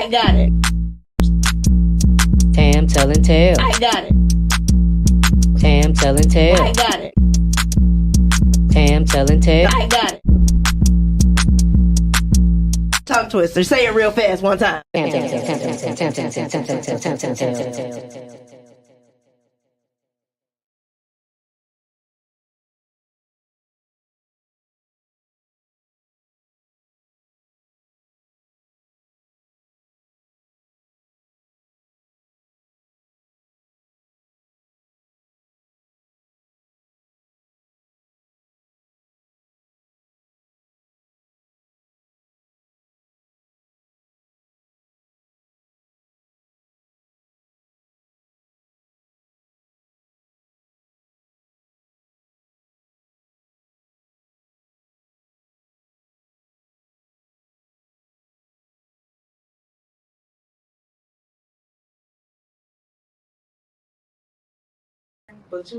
I got it. Tam telling tales. I got it. Tam telling tales. I got it. Tam telling tales. I got it. Tongue twister. Say it real fast one time. Tam telling tales. But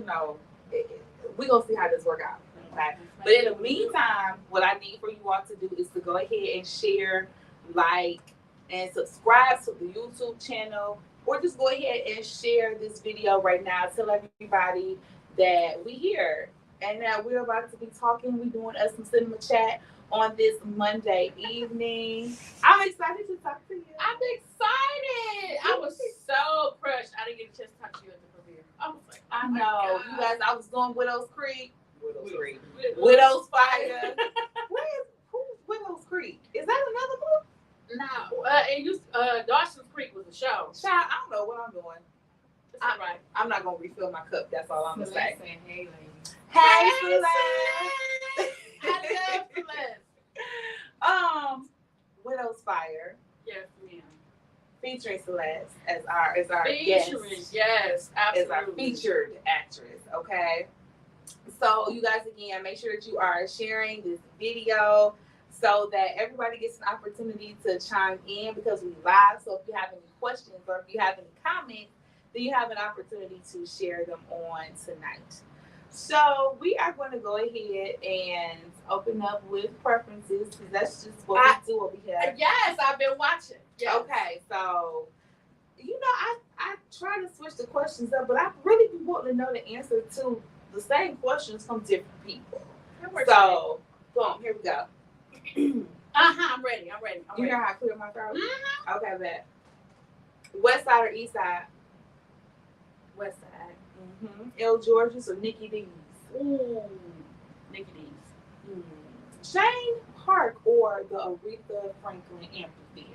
we're gonna see how this work out. Okay. But in the meantime, what I need for you all to do is to go ahead and share, like, and subscribe to the YouTube channel, or just go ahead and share this video right now. Tell everybody that we here and that we're about to be talking. We're doing some cinema chat on this Monday evening. I'm excited to talk to you. I'm excited. I was so crushed. I didn't get a chance to talk to you at the premiere. I was like, I know. You guys, I was doing Widow's Creek. Widow's Fire. Who's Widow's Creek? Is that another book? No. Dawson's Creek was a show. Child, I don't know what I'm doing. It's all right. I'm not gonna refill my cup. That's all I'm gonna say. Hey, ladies. Hey, Celeste. I love Celeste. Widow's Fire. Yes, ma'am. Featuring Celeste as our Featuring, guest. yes, absolutely. As our featured actress. Okay. So you guys, again, make sure that you are sharing this video so that everybody gets an opportunity to chime in, because we live. So if you have any questions or if you have any comments, then you have an opportunity to share them on tonight. So we are going to go ahead and open up with preferences, because that's just what we do over here. Yes, I've been watching. Yes. Okay, so I try to switch the questions up, but I really be wanting to know the answer to the same questions from different people. So, boom, here we go. I'm ready. You hear how I clear my throat? Mm-hmm. Okay, bet. West side or east side? West side. Mm-hmm. El George's or Nikki D's? Ooh, Nikki D's. Shane Park or the Aretha Franklin Amphitheater?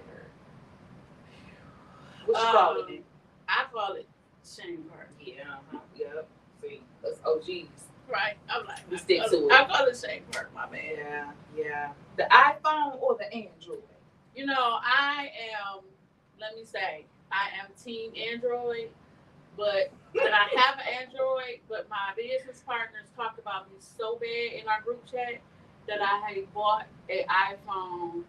What you call it? I call it Shane Park. Yeah. Yep. See, that's OGs. Right. I'm like, we stick to it. I call it Shane Park, my man. Yeah. The iPhone or the Android? I am, let me say, I am team Android, but when I have an Android, but my business partners talked about me so bad in our group chat that I had bought an iPhone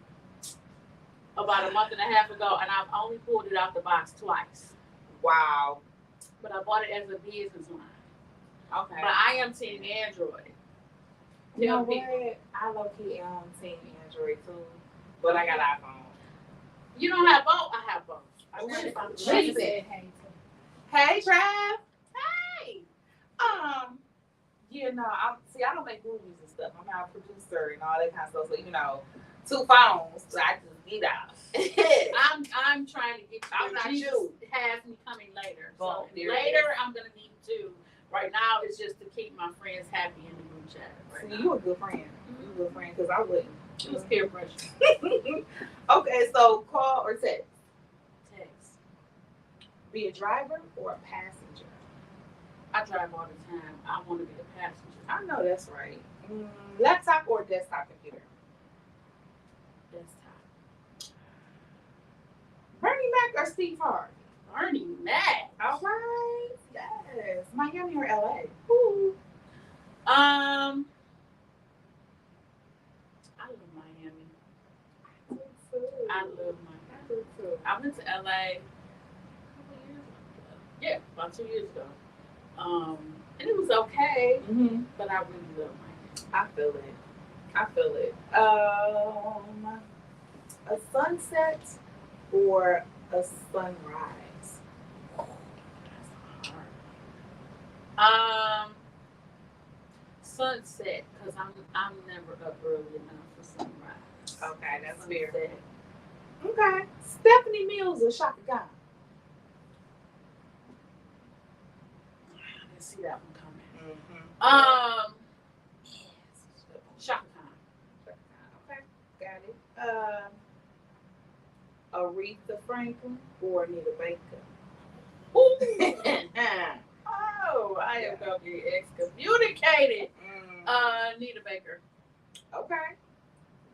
about a month and a half ago, and I've only pulled it out the box twice. Wow. But I bought it as a business line. Okay. But I am team Android. You know what? I low-key am team Android too, but I got iPhone. You don't have both? I have both. Listen. Hey, Trav. Hey. I don't make movies and stuff. I'm not a producer and all that kind of stuff. So, 2 phones, so I just get out. I'm trying to get you. I'm not you. Has me coming later. Well, So later I'm gonna need 2. Right now it's just to keep my friends happy in the group chat. Right See, you a good friend. You a good friend, because I wouldn't. It was peer pressure. Okay, so call or text? Text. Be a driver or a passenger? I drive all the time. I want to be a passenger. I know that's right. Laptop or desktop computer? Desktop. Bernie Mac or Steve Harvey? Bernie Mac. All right. Yes. Miami or LA? Ooh. I love Miami. I love Miami. I went to LA a couple years ago. Yeah, about 2 years ago. And it was okay, but I really love Miami. I feel it. A sunset or a sunrise? Sunset, because I'm never up early enough for sunrise. Okay, that's fair. Sunset. Okay. Stephanie Mills or Shaka Khan? I didn't see that one coming. Mm-hmm. Shaka Khan. Okay, got it. Aretha Franklin or Anita Baker? Ooh. Oh, I am gonna be excommunicated. Nita Baker. Okay.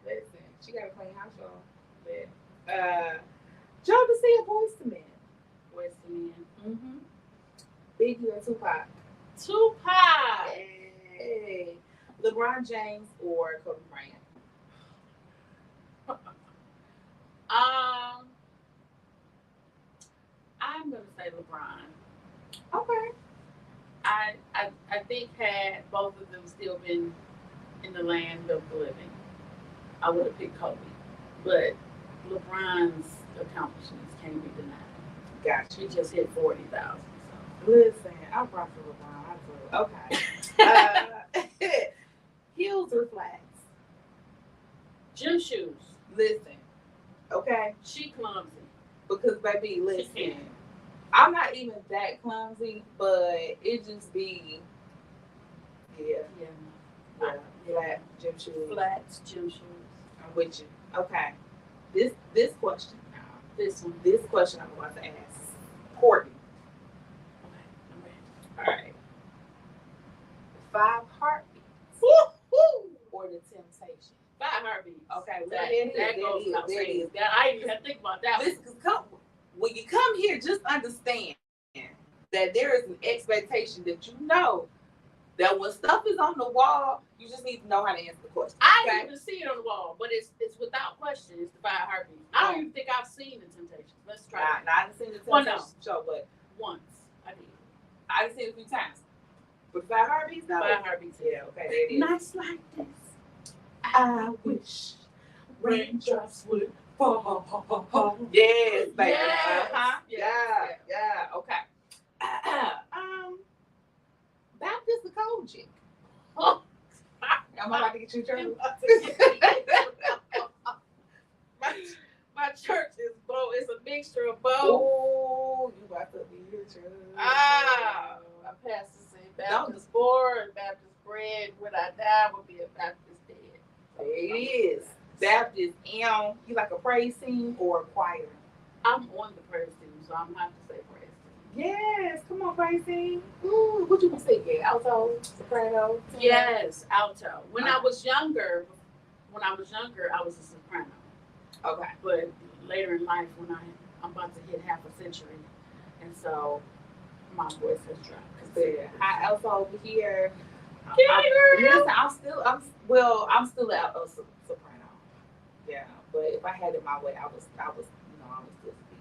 Listen, she got a clean house, y'all. But Joe to see a Boyz II Men. Where's the man? Mm-hmm. Biggie or Tupac? Tupac. Hey. LeBron James or Kobe Bryant? I'm gonna say LeBron. Okay. I think had both of them still been in the land of the living, I would have picked Kobe. But LeBron's accomplishments can't be denied. Gotcha. He just hit 40,000. So. Listen, I'm proud for LeBron. Okay. Heels or flats? Gym shoes. Listen. Okay. She clumsy. Because baby, She listen. can. I'm not even that clumsy, but it just be Yeah. flat gym shoes. Flats, gym shoes. I'm with you. Okay. This question now. This question I'm about to ask. Courtney. Okay, I'm ready. All right. 5 heartbeats. Or the temptation. 5 heartbeats. Okay, That goes without saying. I didn't even think about that. Listen, when you come here, just understand that there is an expectation that you know that when stuff is on the wall, you just need to know how to answer the question. I didn't even see it on the wall, but it's without question. It's the 5 heartbeats. I don't even think I've seen the Temptations. Let's try it. I didn't see the Temptations show, but Once I did. I didn't see it a few times. But 5 heartbeats, though. 5 heartbeats. Yeah, okay, there it is. Nights like this, I wish raindrops would fall. Yes, baby. Yes. Yeah. Okay. Baptist or Kojic? Oh. Am I about to get you in trouble? My church is both. It's a mixture of both. Oh, you about to be in trouble. My pastor said Baptist born, Baptist bred. When I die, will be a Baptist dead. There it is. Baptist. You like a praise team or a choir? I'm on the praise team, so I'm have to say praise team. Yes, come on, praise team. Ooh, what you gonna say? Alto, soprano? Yes, alto. When I was younger, I was a soprano. Okay. But later in life, when I'm about to hit half a century, and so my voice has dropped. High alto over here. Listen, I'm still a soprano. Yeah, but if I had it my way, I was still be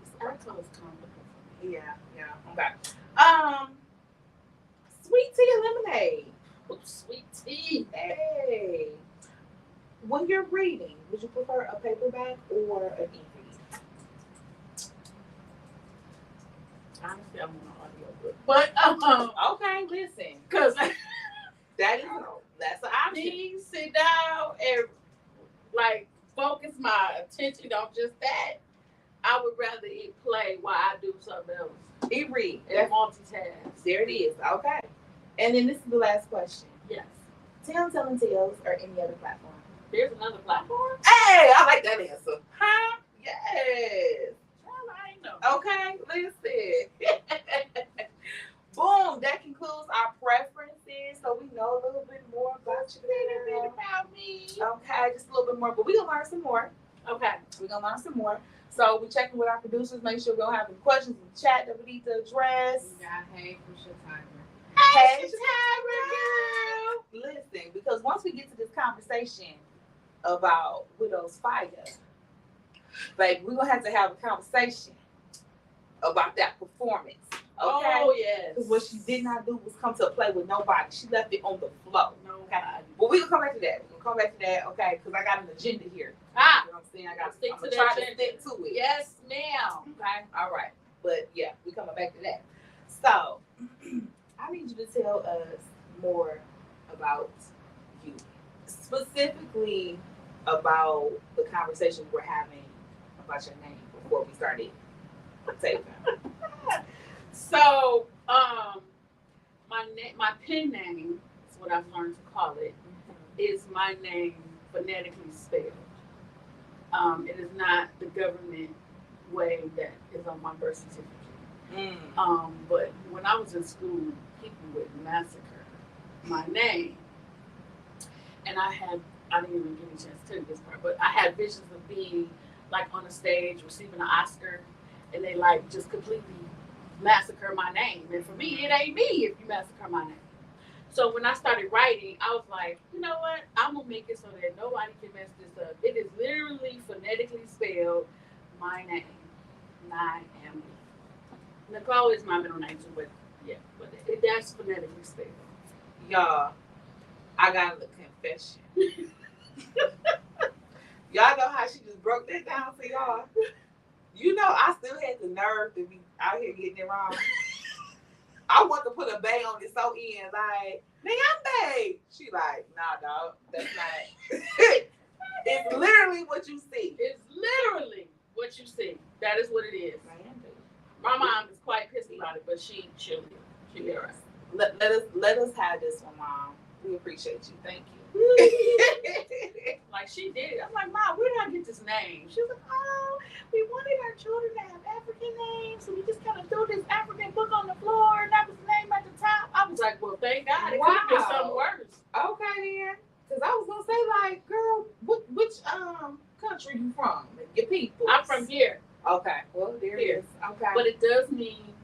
soprano. alto is comfortable for me. Yeah. Okay. Sweet tea or lemonade? Sweet tea. Hey. When you're reading, would you prefer a paperback or an e-read? Honestly, I'm on an audio book. But Okay, listen. because That's an option. me sit down and like focus my attention on just that, I would rather it play while I do something else. E-read. And multitask. There it is. Okay. And then this is the last question. Yes. Telling tales or any other platform? There's another platform. Hey, I like that answer. Huh? Yes. Well, I ain't know. Okay, listen. Boom, that concludes our preferences. So we know a little bit more about you. A little bit about me. Okay, just a little bit more, but we're gonna learn some more. Okay. We're gonna learn some more. So we're checking with our producers, make sure we don't have any questions in the chat that we need to address. We got hey from Shatimer. Hey, girl. Listen, because once we get to this conversation about Widow's Fire, like we're gonna have to have a conversation about that performance Oh, yes. Because what she did not do was come to a play with nobody. She left it on the floor. No, Okay. But we're going to come back to that. We're going to come back to that, okay? Because I got an agenda here. Ah, You know what I'm saying? I'm stick to gonna that try to agenda. stick to it. Yes, ma'am. Okay. All right. But yeah, we're coming back to that. So, I need you to tell us more about you. Specifically about the conversation we're having about your name before we started taping. So, my pen name is what I've learned to call it. Is my name phonetically spelled? It is not the government way that is on my birth certificate. But when I was in school, people would massacre my name, and I didn't even get a chance to tell you this part, but I had visions of being like on a stage receiving an Oscar, and they like just completely massacre my name. And for me, it ain't me if you massacre my name. So when I started writing, I was like, you know what? I'm gonna make it so that nobody can mess this up. It is literally phonetically spelled my name, Nyambe. Nicole is my middle name too, but yeah, but that's phonetically spelled. Y'all, I got a confession. Y'all know how she just broke that down for y'all? You know, I still had the nerve to be out here getting it wrong. I want to put a bay on it so in, like, Nyambe. She like, nah, dog, that's not. It's literally what you see. It's literally what you see. That is what it is. My mom is quite pissed about it, but she'll be all right. Let us have this one, Mom. We appreciate you. Thank you. Like she did. I'm like, Mom, where did I get this name? She was like, oh, we wanted our children to have African names, so we just kind of threw this African book on the floor, and that was the name at the top. I was like, well, thank God. It could have been something worse. Okay, then. Because I was going to say, like, girl, which country you from? Your people. I'm from here. Okay. Well, there it is. Okay. But it does mean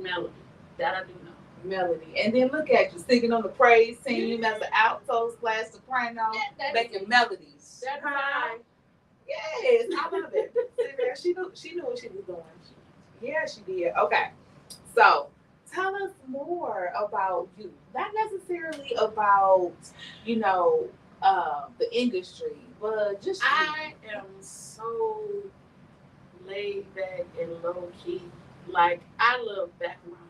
melody. That I do know. Melody. And then look at you singing on the praise team as an alto / soprano, making melodies. That's right. Yes, I love it. She knew what she was doing. Yeah, she did. Okay. So tell us more about you. Not necessarily about, the industry, but just I am so laid back and low key. Like, I love background.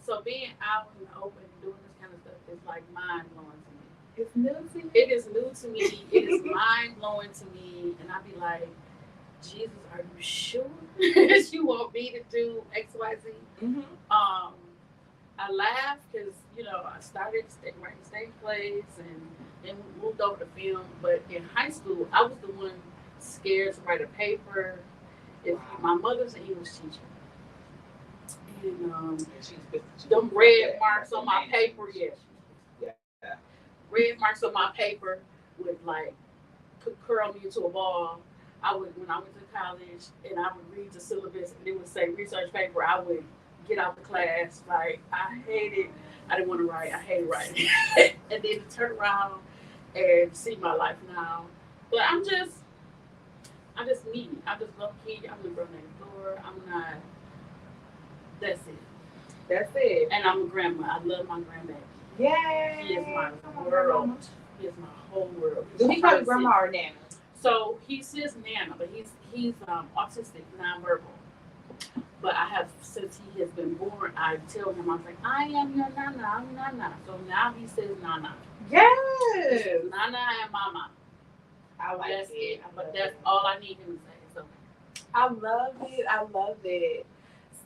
So being out in the open and doing this kind of stuff is like mind blowing to me. It's new to you. It is new to me. It is mind blowing to me, and I be like, Jesus, are you sure you want me to do X, Y, Z? Mm-hmm. I laugh because I started writing stage plays and then moved over to film. But in high school, I was the one scared to write a paper. My mother's an English teacher. And them red marks on my paper, red marks on my paper would curl me into a ball. When I went to college and I would read the syllabus and it would say research paper, I would get out the class. Like, I hated, I didn't want to write. I hated writing. And then to turn around and see my life now. But I'm just me. I'm just low key. I'm the girl next door. I'm not. That's it. That's it. And I'm a grandma. I love my grandbaby. Yay! He is my world. He is my whole world. Do he call you grandma or nana? So he says nana, but he's autistic, nonverbal. But since he has been born, I tell him, I was like, I am your nana, I'm nana. So now he says nana. Yes! Nana and mama. I like that's it. But that's all I need him to say. So I love it. I love it.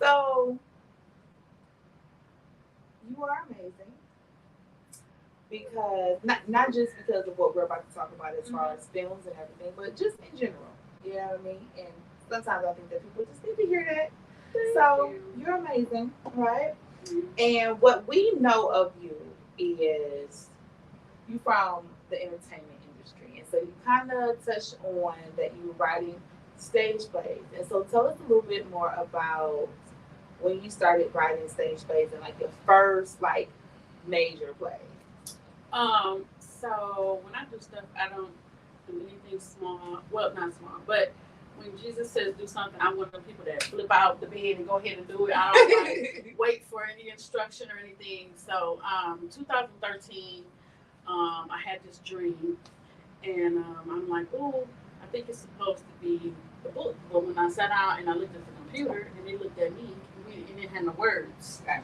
So you are amazing. Because not just because of what we're about to talk about as far as films and everything, but just in general. You know what I mean? And sometimes I think that people just need to hear that. So you're amazing, right? And what we know of you is you from the entertainment industry. And so you kind of touched on that you were writing stage plays. And so tell us a little bit more about when you started writing stage plays and your first major play. So when I do stuff, I don't do anything small. Well, not small, but when Jesus says do something, I'm one of the people that flip out the bed and go ahead and do it. I don't like wait for any instruction or anything. So 2013, I had this dream, and I'm like, oh, I think it's supposed to be a book. But when I sat down and I looked at the computer and they looked at me, and it had no words. Okay.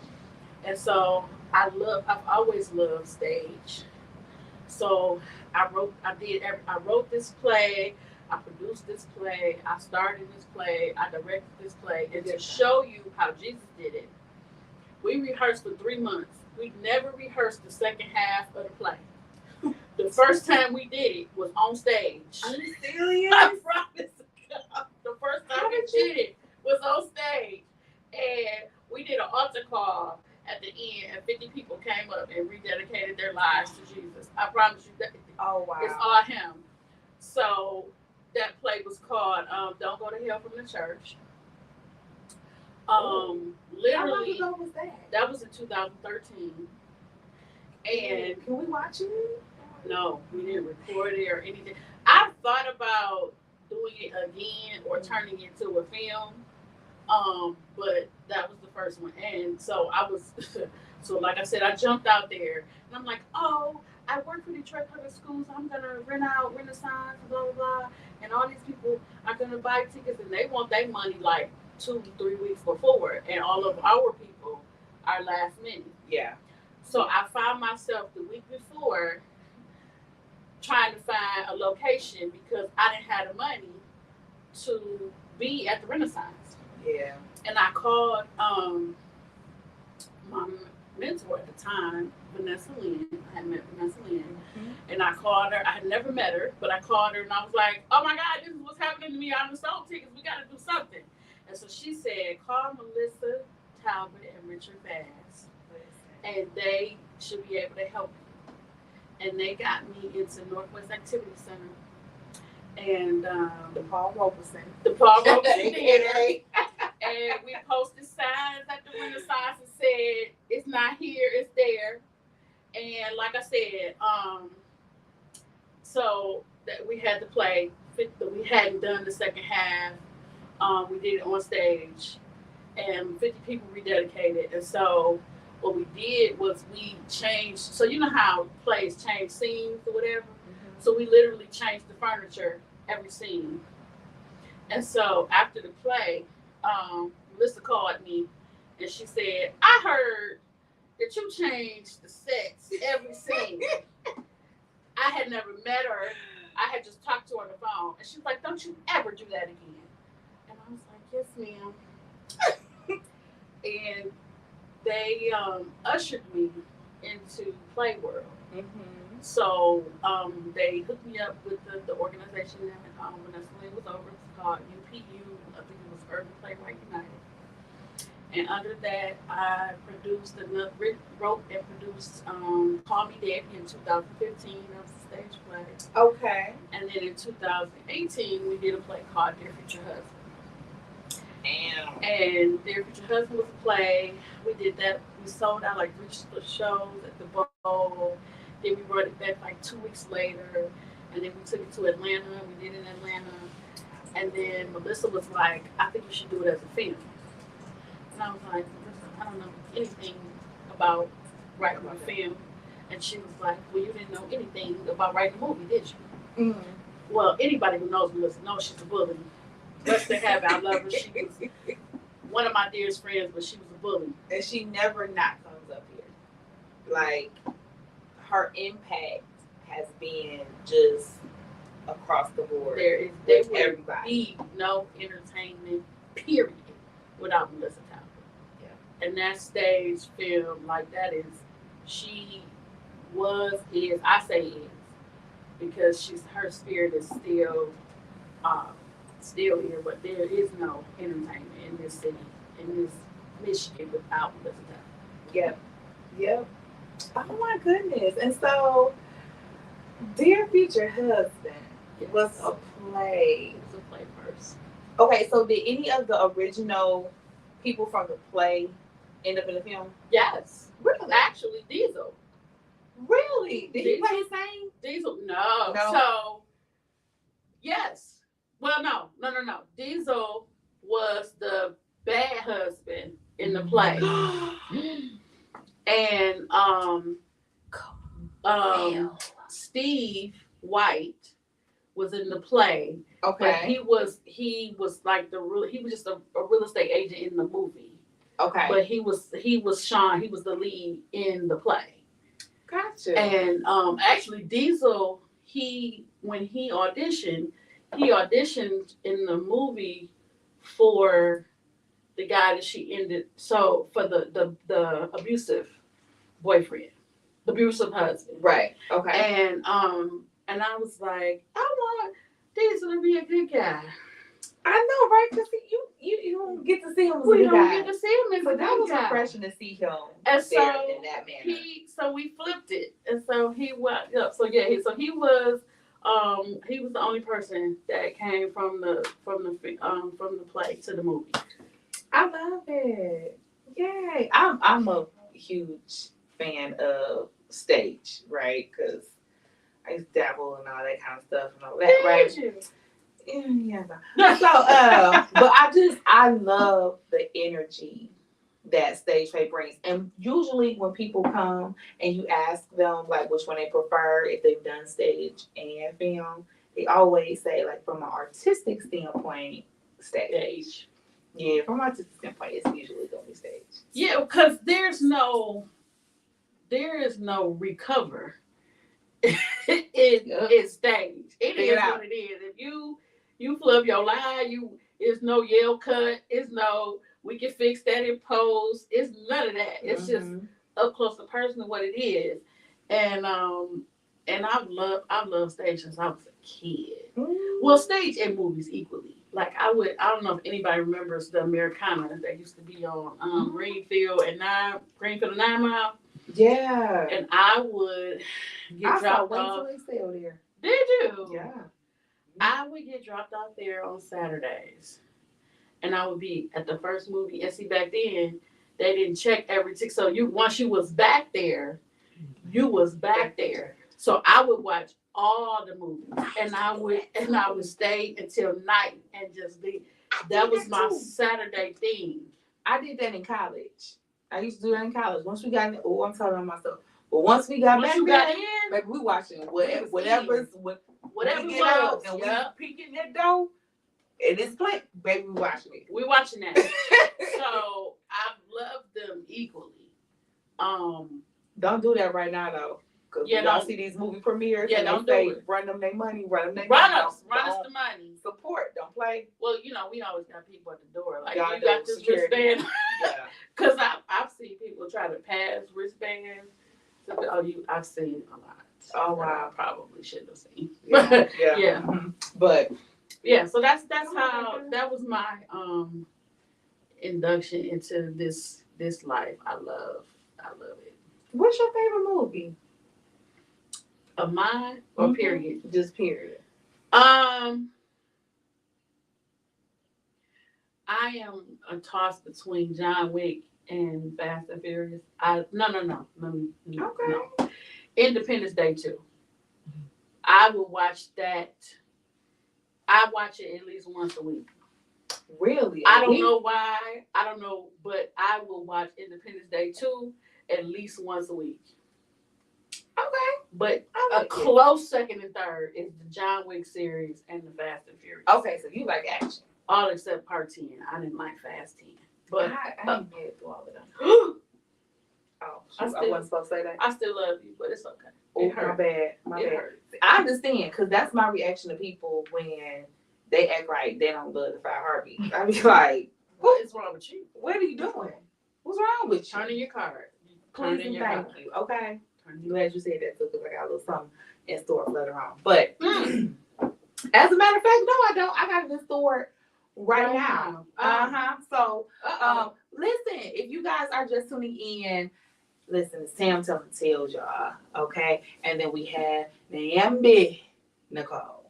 And so I've always loved stage. So I wrote this play, I produced this play, I starred in this play, I directed this play, and to show you how Jesus did it, we rehearsed for 3 months. We never rehearsed the second half of the play. The first time we did it was on stage. Are you serious? I promise. The first time we did it was on stage, and we did an altar call at the end, and 50 people came up and rededicated their lives to Jesus. I promise you that. Oh, wow. It's all him. So that play was called Don't Go to Hell from the Church. Literally, how long ago was that? That was in 2013. And can we watch it? no, we didn't record it or anything. I thought about doing it again or turning it into a film. But that was the first one. And so I was, so like I said, I jumped out there and I'm like, oh, I work for Detroit Public Schools. I'm going to rent out Renaissance, blah, blah, blah. And all these people are going to buy tickets and they want their money like 2-3 weeks before. And all of our people are last minute. Yeah. So I found myself the week before trying to find a location because I didn't have the money to be at the Renaissance. Yeah. And I called my mentor at the time, Vanessa Lynn. I had met Vanessa Lynn. And I called her. I had never met her, but I called her and I was like, oh my God, this is what's happening to me. I'm sold tickets. We got to do something. And so she said, call Melissa Talbot and Richard Bass. And they should be able to help you. And they got me into Northwest Activity Center. And the Paul Robeson. The Paul Robeson Theater. And we posted signs at the Renaissance and said, it's not here, it's there. And like I said, so that we had to play, we hadn't done the second half. We did it on stage and 50 people rededicated. And so what we did was we changed, so you know how plays change scenes or whatever? Mm-hmm. So we literally changed the furniture every scene. And so after the play, Melissa called me and she said, I heard that you changed the sets every scene. I had never met her. I had just talked to her on the phone. And she was like, don't you ever do that again. And I was like, yes, ma'am. And they ushered me into Play World. Mm-hmm. So they hooked me up with the organization that Vanessa Lynn was over. It's called UPU. I think it was Urban Playwright United. And under that, I wrote and produced Call Me Daddy in 2015. That was a stage play. Okay. And then in 2018, we did a play called Dear Future Husband. Damn. And Dear Future Husband was a play. We did that. We sold out like 3 shows at the Bowl. Then we brought it back like 2 weeks later. And then we took it to Atlanta. We did it in Atlanta. And then Melissa was like, I think you should do it as a film. And I was like, I don't know anything about writing a film. And she was like, well, you didn't know anything about writing a movie, did you? Mm-hmm. Well, anybody who knows Melissa knows she's a bully. Blessed to have her. I love her. She was one of my dearest friends, but she was a bully. And she never not comes up here. Like, her impact has been just across the board. There would be no entertainment, period, without Melissa Talbot. Yeah. And that stage film, like that is, she is, I say is, because her spirit is still here, but there is no entertainment in this city, in this Michigan without Melissa Talbot. Yep. Oh my goodness. And so, Dear Future Husband was a play. It was a play first. Okay, so did any of the original people from the play end up in the film? Yes. Really? Actually, Diesel. Really? Did he play his same? Diesel? No. So, yes. Well, no. Diesel was the bad husband in the play, and Steve White was in the play. But Okay. he was like he was just a real estate agent in the movie. Okay. But he was Sean. He was the lead in the play. Gotcha. And actually, Diesel, when he auditioned in the movie for the guy that she ended. So for the abusive boyfriend, the abusive husband. Right. Okay. And I was like, I want Diesel to be a good guy. I know, right? Because you don't get to see him as a We good don't guy. get to see him as a So good that was guy. refreshing to see him And there in that manner. So we flipped it, and so he was. Yeah, so yeah, he was the only person that came from the play to the movie. I love it. Yay! I'm a huge fan of stage, right? Because I used to dabble and all that kind of stuff and all that, right? Did you? Yeah. So, but I love the energy that stage play brings. And usually when people come and you ask them like which one they prefer, if they've done stage and film, they always say like from an artistic standpoint, stage. Yeah, from an artistic standpoint, it's usually gonna be stage. Yeah, because there is no recover. It's stage. It is what it is. If you flub your line, it's no yell cut. It's no we can fix that in post. It's none of that. It's just up close and personal what it is. And I've loved stage since I was a kid. Well, stage and movies equally. Like I don't know if anybody remembers the Americana that used to be on Greenfield and 9 Mile. Yeah. And I would get dropped off. They still there. Did you? Yeah. I would get dropped off there on Saturdays. And I would be at the first movie. And see, back then, they didn't check every tick. So once you was back there, you was back there. So I would watch all the movies. And I would stay until night and just leave. That was my Saturday thing. I did that in college. I used to do that in college. Once we got in, I'm telling myself. But once we got back there, baby, we watching whatever we get out and we peeking that door, and it's playing. Baby, we watching it. We watching that. So I love them equally. Don't do that right now though. Cause y'all see these movie premieres. Yeah, and don't they do say, run them their money. Run us the money. Support. Don't play. Well, we always got people at the door. Like y'all you got this wristband. Yeah. Because I've seen people try to pass wristbands. I've seen a lot. Oh wow. I probably shouldn't have seen. Yeah. Yeah. Mm-hmm. But yeah, so that's how that was my induction into this life. I love it. What's your favorite movie? Of mine or period? Just period. I am a toss between John Wick and Fast and Furious. No. Okay. Independence Day 2. I will watch that. I watch it at least once a week. Really? I don't know why. I don't know, but I will watch Independence Day 2 at least once a week. Okay. But a close second and third is the John Wick series and the Fast and Furious. Okay, so you like action. All except part 10. I didn't like Fast 10. But I didn't get through all of them. I wasn't supposed to say that. I still love you, but it's okay. Oh, my bad. Hurt. I understand, because that's my reaction to people when they act like they don't love the 5 heartbeats. I be like, what is wrong with you? What are you doing? What's wrong with you? Turn in your card. Please and thank you. Okay. I'm glad you said that too, because I got a little something in store later on. But as a matter of fact, no, I don't. I got it in store right now. So, listen, if you guys are just tuning in, listen, it's Sam Telling Tales, y'all. Okay. And then we have Nyambe Nichole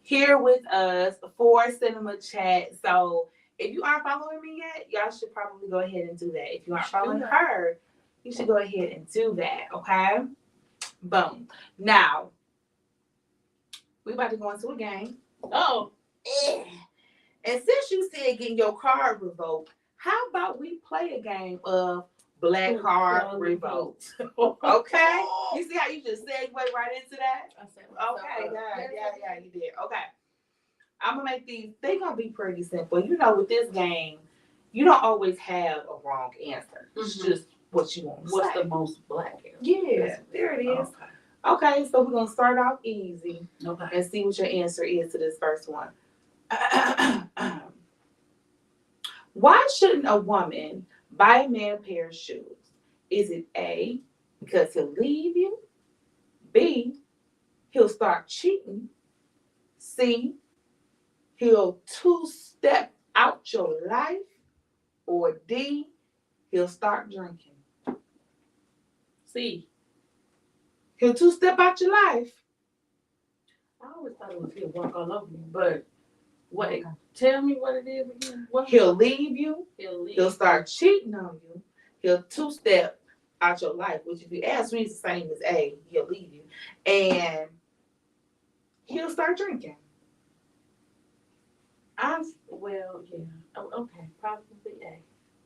here with us for Cinema Chat. So, if you aren't following me yet, y'all should probably go ahead and do that. If you aren't following her, you should go ahead and do that, okay? Boom. Now, we're about to go into a game. Oh. Eh. And since you said getting your card revoked, how about we play a game of Black Card Revoked? Okay? You see how you just segue right into that? Okay, yeah, you did. Okay. I'm gonna make these, they gonna be pretty simple. You know, with this game, you don't always have a wrong answer. It's just what you want to What's say. the most black answer? Yeah, there it is. Okay, so we're gonna start off easy and see what your answer is to this first one. Why shouldn't a woman buy a man a pair of shoes? Is it A, because he'll leave you? B, he'll start cheating? C, he'll two-step out your life? Or D, he'll start drinking? C. He'll two-step out your life? I always thought it was he'll walk all over me, but wait, tell me what it is again. What? He'll leave you? He'll leave. He'll start cheating on you? He'll two-step out your life, which if you ask me is the same as A, he'll leave you. And he'll start drinking. Well, yeah. Oh, okay, probably A.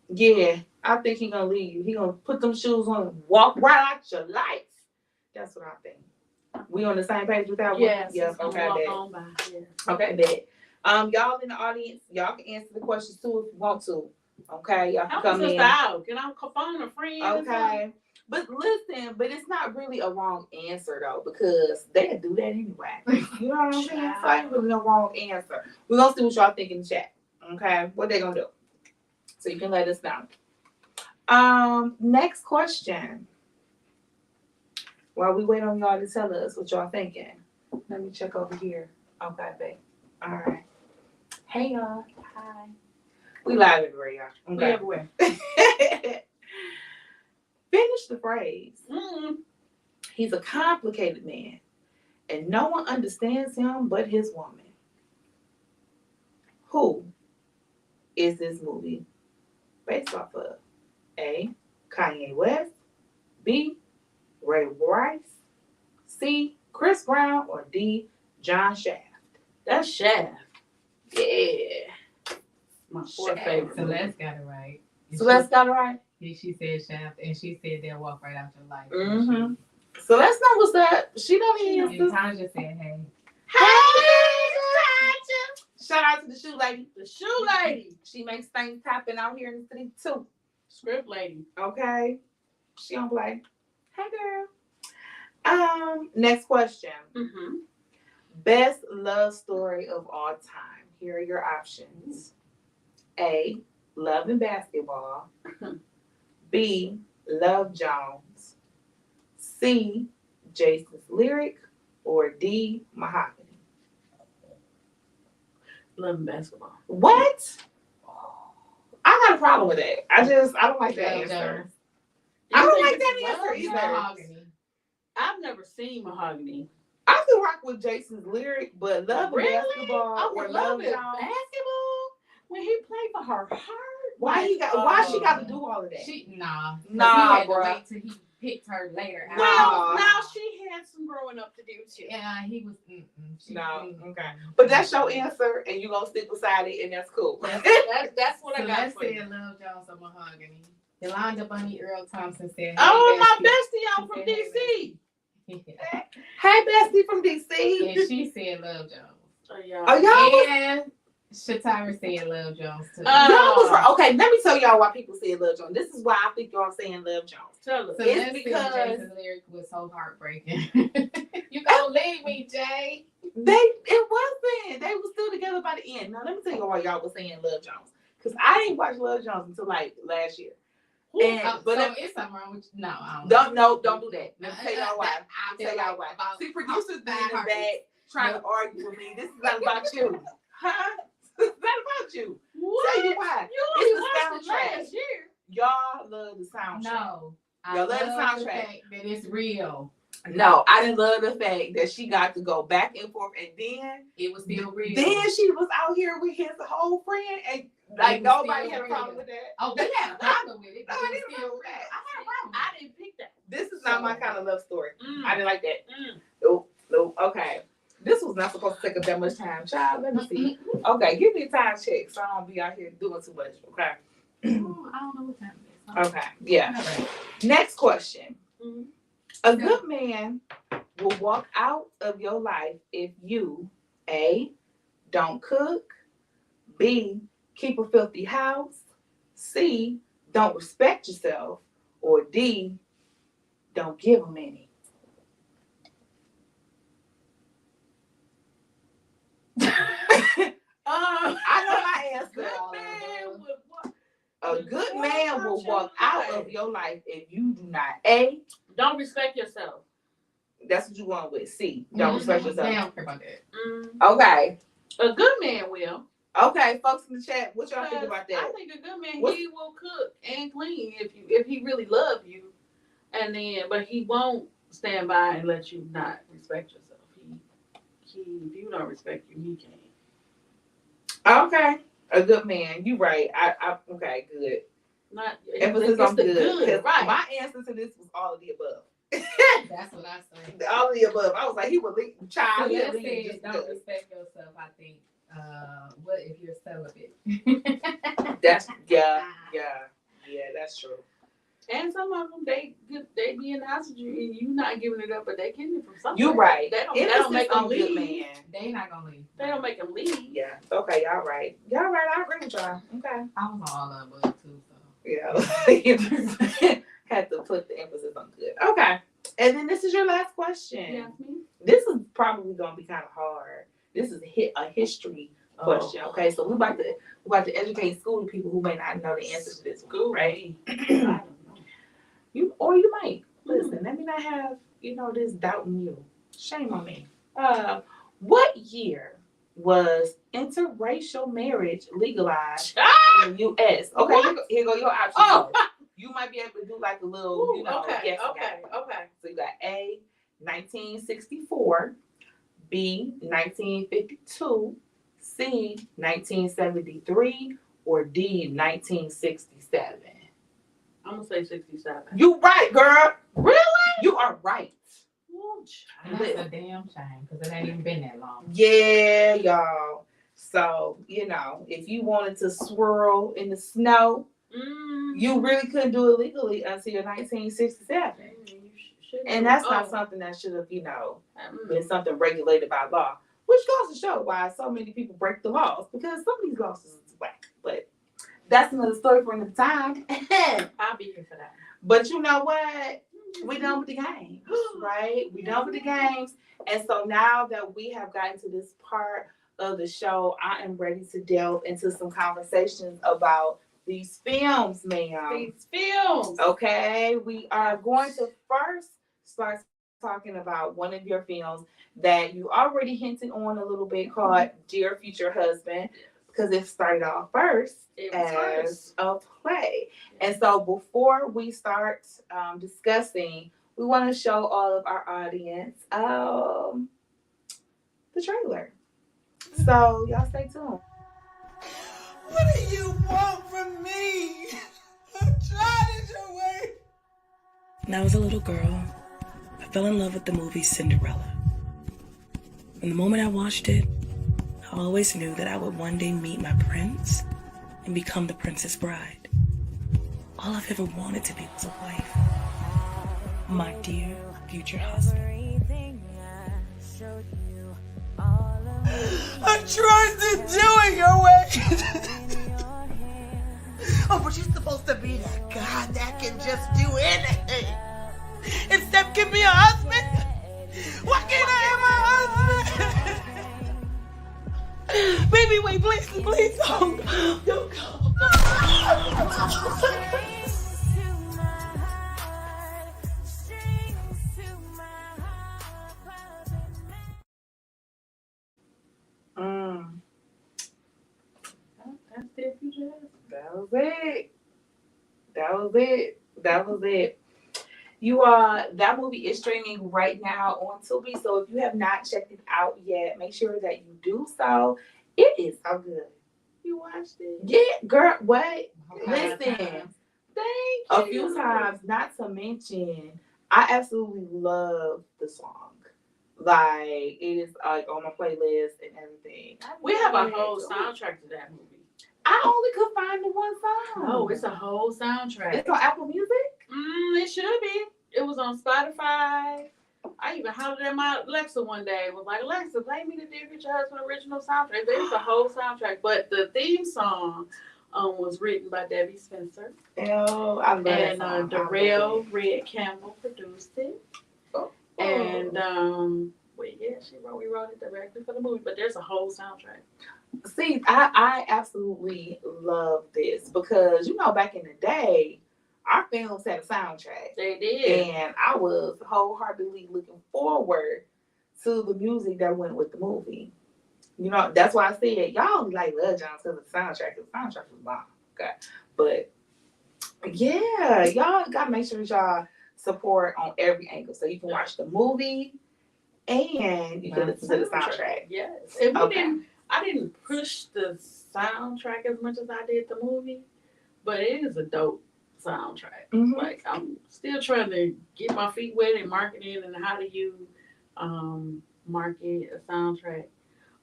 Yeah, I think he's gonna leave you. He gonna put them shoes on and walk right out your life. That's what I think. We on the same page with that one? Yes. Yep. Okay, walk bet. on by. Yeah. Okay, bet. Y'all in the audience, y'all can answer the questions too if you want to. Okay, y'all can I come was just in. out. Can I phone a friend? Okay. But listen, but it's not really a wrong answer though, because they'll do that anyway. You know what I'm saying? So ain't really no wrong answer. We're gonna see what y'all think in the chat. Okay, what they gonna do? So you can let us know. Next question. While we wait on y'all to tell us what y'all thinking, let me check over here. Okay, babe. All right. Hey y'all. Hi. We live everywhere, y'all. We everywhere. Finish the phrase. Mm-hmm. He's a complicated man, and no one understands him but his woman. Who is this movie based off of? A, Kanye West. B, Ray Rice. C, Chris Brown. Or D, John Shaft. That's Shaft. Yeah. My fourth favorite. Celeste got it right. Celeste got it right? She said Shaft, and she said they'll walk right out your life. Mm-hmm. Celeste know what's up. She don't even And Tanja said, hey. Hey, shout out to the shoe lady. The shoe lady. She makes things happen out here in the city too. Script lady. Okay. She don't play. Hey girl. Next question. Mm-hmm. Best love story of all time. Here are your options. A, Love and Basketball. B, Love Jones. C, Jason's Lyric. Or D, Mahogany. Love and Basketball. What? I got a problem with that. I don't like that Love answer. Jones. I don't You like think that it's answer Love either. Mahogany. I've never seen Mahogany. I can rock with Jason's Lyric, but Love Really? and Basketball I or would Love love it. Jones. Basketball? When he played for her heart? Why she got to do all of that? Nah, Nah, he had to bruh. wait till he picked her later. Nah. Well, now she had some growing up to do too. Yeah, he was. No, okay. But that's your answer, and you gonna stick beside it, and that's cool. That's what I got Celeste for you. said Love Jones or Mahogany. Yolanda Bunny Earl Thompson said, hey, Oh, my bestie. bestie, I'm She from said, hey, DC. bestie. Hey, bestie from DC. And she said Love Jones. Oh, yeah. Oh, y'all was, And Shatira said Love Jones too. y'all was right. Okay, let me tell y'all why people said Love Jones. This is why I think y'all saying Love Jones. Tell us. So- Celeste because- said Jason's Lyric was so heartbreaking. You gonna leave me, Jay? It wasn't. They were still together by the end. Now, let me tell you why y'all was saying Love Jones. Because I didn't watch Love Jones until like last year. And, but so it's something wrong with you. No, I don't know. don't do that. Let me tell y'all why. I Let me tell y'all why. See, producers being in the heart. bag trying to argue with me. This is not about you. Huh? It's not about you. What? Tell you why. You It's only the watched it soundtrack. last year. Y'all love the soundtrack. No. I Y'all love love the the soundtrack. fact that it's real. No, I didn't love the fact that she got to go back and forth, and then It was still real. Then she was out here with his whole friend, and like It was nobody still had a real. problem with that. Oh, we had a problem with it. No, But I it was didn't still remember real. that. I had a problem. I didn't pick that. This is not my kind of love story. Mm. I didn't like that. Mm. Nope. Okay. This was not supposed to take up that much time. Child, let me see. Okay, give me a time check so I don't be out here doing too much. Okay. I don't know what time it is. Okay. Yeah. All right. Next question. Mhm. A good man will walk out of your life if you A, don't cook, B, keep a filthy house, C, don't respect yourself, or D, don't give him any. I know my answer. A good man will walk out of your life if you do not A, Don't respect yourself. that's what you want with C, don't respect They yourself. don't care about that. Okay. A good man will. Okay, folks in the chat, what y'all think about that? I think a good man, What's- he will cook and clean if he really love you, but he won't stand by and let you not respect yourself. He if you don't respect you, he can't. Okay, a good man. You right. I okay, good. Not Emphasis it's on the good. good, right? My answer to this was all of the above. That's what I say. All of the above. I was like, he would leave child. So He let's would leave say just don't because. respect yourself. I think. What if you're celibate? That's yeah. That's true. And some of them they be in the house with you and you not giving it up, but they getting it from somewhere. You right. They don't Emphasis make them on good leave. man. They not gonna leave. They don't make them leave. Yeah. Okay. Y'all right. Y'all right. I agree with y'all. Okay. I was on all of them too. So. Yeah. Had to put the emphasis on good. Okay. And then this is your last question. Yeah. This is probably gonna be kind of hard. This is a history question. Okay, so we're about to educate school people who may not know the answer to this one, right? I don't know. You might listen. Let me not have this doubt in you. Shame on me. What year was interracial marriage legalized in the U.S.? Okay, here go your options. Oh. You might be able to do like a little, Okay. So you got A, 1964, B, 1952, C, 1973, or D, 1967. I'm gonna say 67. You right, girl. Really? You are right. And that's a damn shame because it ain't even been that long. Yeah, y'all. So, if you wanted to swirl in the snow, you really couldn't do it legally until 1967. And that's not something that should have, been something regulated by law. Which goes to show why so many people break the laws, because some of these laws is whack. But that's another story for another time. I'll be here for that. But you know what? We done with the games, right? We done with the games. And so now that we have gotten to this part of the show, I am ready to delve into some conversations about these films, ma'am. These films. Okay, we are going to first start talking about one of your films that you already hinted on a little bit, called Dear Future Husband, because it started off first as a play. And so before we start discussing, we want to show all of our audience the trailer. So y'all stay tuned. What do you want from me? I'm trying it your way. When I was a little girl, I fell in love with the movie Cinderella. From the moment I watched it, I always knew that I would one day meet my prince and become the princess bride. All I've ever wanted to be was a wife. My dear future husband. I tried to do it your way. Oh, but you're supposed to be that God that can just do anything. And Steph can be a husband. Why can't I have a husband? Baby, wait, please don't go. That's their future. That was it. That movie is streaming right now on Tubi. So if you have not checked it out yet, make sure that you do so. It is so good. You watched it? Yeah, girl. Wait, Okay. listen. Thank A you. few times, not to mention, I absolutely love the song. Like it is like on my playlist and everything. We have a whole soundtrack to that movie. I only could find the one song. No, it's a whole soundtrack. It's on Apple Music? It should be. It was on Spotify. I even hollered at my Alexa one day. Was like, Alexa, play me the Dear Future Husband original soundtrack. There's a whole soundtrack, but the theme song was written by Debbie Spencer. Oh, I love that song. And Darrell Red Campbell produced it. Oh. And we wrote it directly for the movie. But there's a whole soundtrack. See, I absolutely love this because back in the day, our films had a soundtrack. They did. And I was wholeheartedly looking forward to the music that went with the movie. That's why I said y'all only like Love Jones because of the soundtrack. The soundtrack was bomb. Okay. But yeah, y'all gotta make sure that y'all support on every angle. So you can watch the movie and you can listen to the soundtrack. Yes. And I didn't push the soundtrack as much as I did the movie, but it is a dope soundtrack. Mm-hmm. Like I'm still trying to get my feet wet in marketing and how do you market a soundtrack.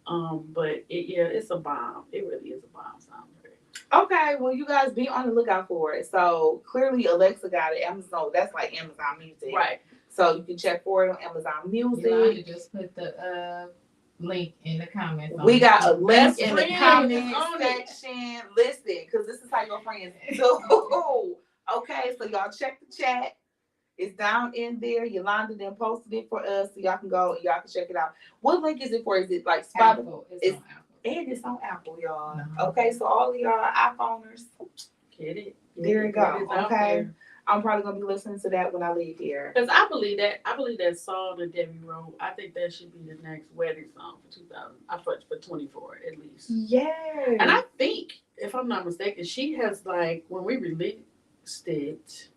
But it's a bomb. It really is a bomb soundtrack. Okay, well you guys be on the lookout for it. So clearly Alexa got it. Amazon, that's like Amazon Music. Right. So you can check for it on Amazon Music. Yolanda just put the link in the comments. We got a link in the friends comment on it. section. Listen, because this is how your friends do. Okay, so y'all check the chat. It's down in there. Yolanda then posted it for us, so y'all can go and y'all can check it out. What link is it for? Is it like Spotify? Apple. It's on Apple. And it's on Apple, y'all. Okay, so all of y'all iPhoners, Get it. there you go. It's out Okay. there. I'm probably gonna be listening to that when I leave here. Because I believe that song that Debbie wrote, I think that should be the next wedding song for 2000. For 24 at least. Yeah. And I think, if I'm not mistaken, she has like when we released it,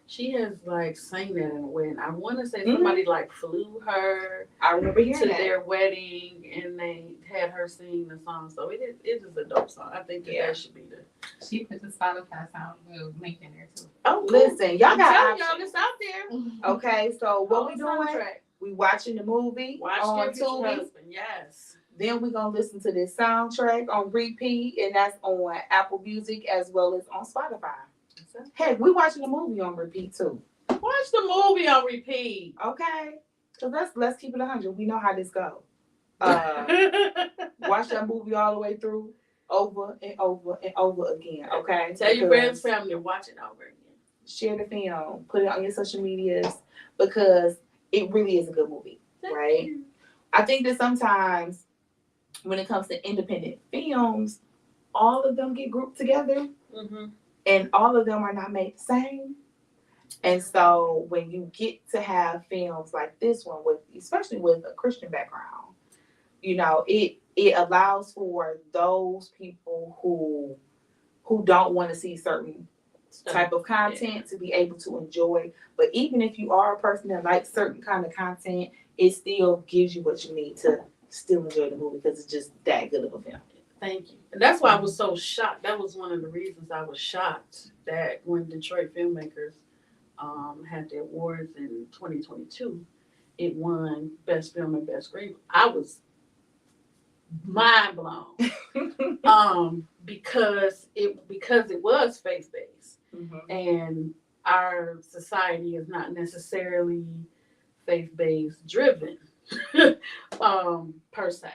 she has like sang that in a wedding. I want to say somebody like flew her. I remember hearing to that. their wedding, and they had her sing the song. So it is a dope song. I think that should be the. She put the Spotify sound link in there too. Oh, listen, y'all got y'all this out there. Okay, so what we doing? Soundtrack. We watching the movie on Dear Future Tubi. Husband. Yes. Then we're gonna listen to this soundtrack on repeat, and that's on Apple Music as well as on Spotify. Heck, we watching the movie on repeat too. Watch the movie on repeat. Okay, so let's keep it 100. We know how this goes. Watch that movie all the way through, over and over and over again. Okay. Tell your friends, family, watch it over again. Share the film, put it on your social medias because it really is a good movie, right? I think that sometimes when it comes to independent films, all of them get grouped together. Mm-hmm. And all of them are not made the same. And so when you get to have films like this one, especially with a Christian background, it allows for those people who don't want to see certain type of content to be able to enjoy. But even if you are a person that likes certain kind of content, it still gives you what you need to still enjoy the movie because it's just that good of a film. Thank you. And that's why I was so shocked. That was one of the reasons I was shocked that when Detroit filmmakers had the awards in 2022, it won Best Film and Best Screenplay. I was mind blown because it was faith-based. Mm-hmm. And our society is not necessarily faith-based driven per se.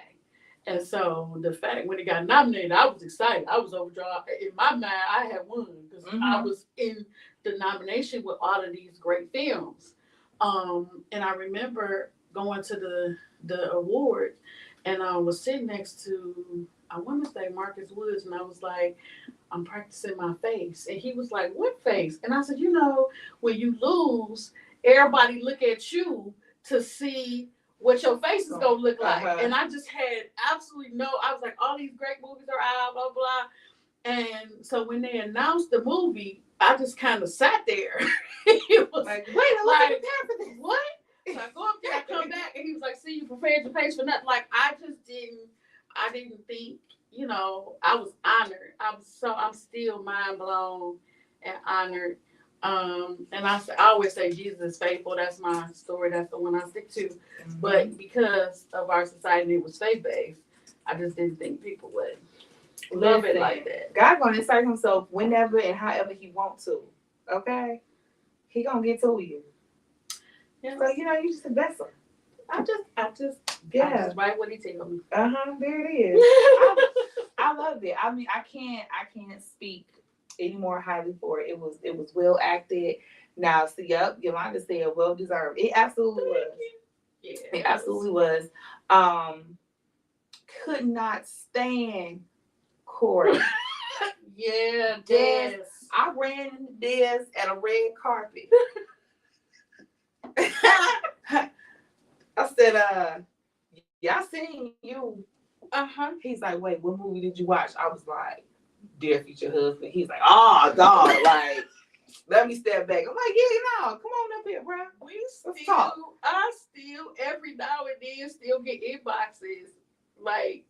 And so the fact when it got nominated, I was excited. I was overjoyed. In my mind, I had won because I was in the nomination with all of these great films. And I remember going to the award, and I was sitting next to, I want to say Marcus Woods, and I was like, I'm practicing my face. And he was like, what face? And I said, when you lose, everybody look at you to see what your face is gonna look like. And I just had absolutely I was like, all these great movies are out, blah, blah. And so when they announced the movie, I just kind of sat there. It was like, wait, I wasn't prepared for this. What? So I go up there, I come back, and he was like, see, you prepared your face for nothing. Like, I didn't think, I was honored. I'm still mind blown and honored And I always say Jesus is faithful. That's my story. That's the one I stick to. Mm-hmm. But because of our society, it was faith based. I just didn't think people would love it like that. God gonna insert himself whenever and however he wants to. Okay? He gonna get to you. Yes. So, you just a vessel. I just Yeah. write what he tells me. There it is. I love it. I mean, I can't speak any more highly for it. It was well acted. Now, see, Yolanda said well deserved. It absolutely was. Yeah. It absolutely was. Could not stand Corey. Yeah, Des. Des. I ran into Des at a red carpet. I said, yeah, I seen you. He's like, wait, what movie did you watch? I was like, Dear Future Husband. He's like, oh, dog, like, let me step back. I'm like, yeah, no, come on up here, bro. I still every now and then still get inboxes like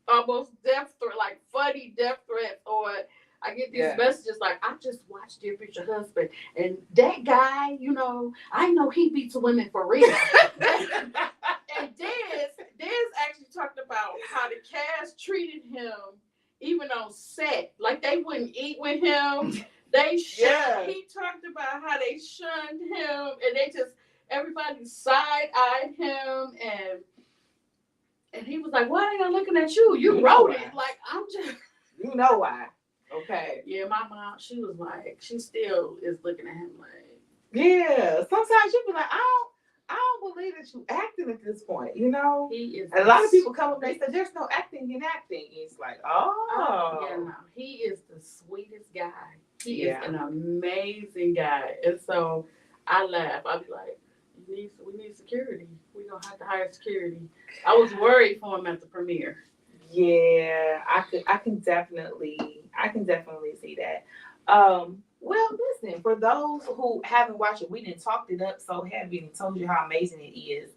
almost death threat, like funny death threats, or I get these messages like, I just watched Dear Future Husband, and that guy, I know he beats women for real. And Des actually talked about how the cast treated him even on set. Like they wouldn't eat with him. He talked about how they shunned him, and everybody side-eyed him, and he was like, why ain't I looking at you? You wrote it. Like, I'm just... You know why. Okay. Yeah, my mom, she was like, she still is looking at him like... Yeah. Sometimes you be like, I don't believe that you acting at this point, He is... And a lot of people come up and they say, there's no acting in acting. It's like, oh. Yeah, no. He is the sweetest guy. He is an amazing guy. And so I laugh. I'll be like, we need security. We're going to have to hire security. I was worried for him at the premiere. Yeah, I can definitely see that. Well, listen, for those who haven't watched it, we didn't talk it up so heavy and told you how amazing it is.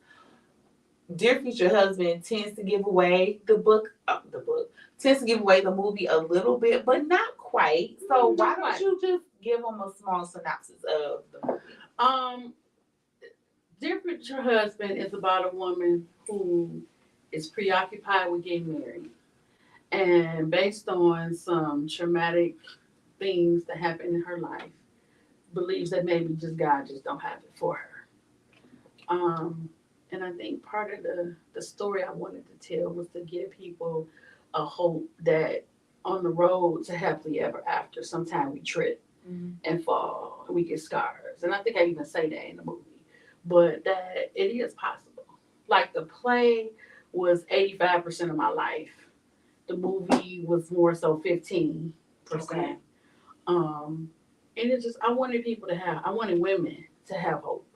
Dear Future Husband tends to give away the movie a little bit, but not quite. So why don't you just give them a small synopsis of the movie? Dear Future Husband is about a woman who is preoccupied with getting married. And based on some traumatic things that happened in her life, believes that maybe God just don't have it for her. And I think part of the story I wanted to tell was to give people a hope that on the road to happily ever after, sometime we trip and fall and we get scars. And I think I even say that in the movie. But that it is possible. Like the play was 85% of my life. The movie was more so 15%. Okay. And it's just, I wanted women to have hope.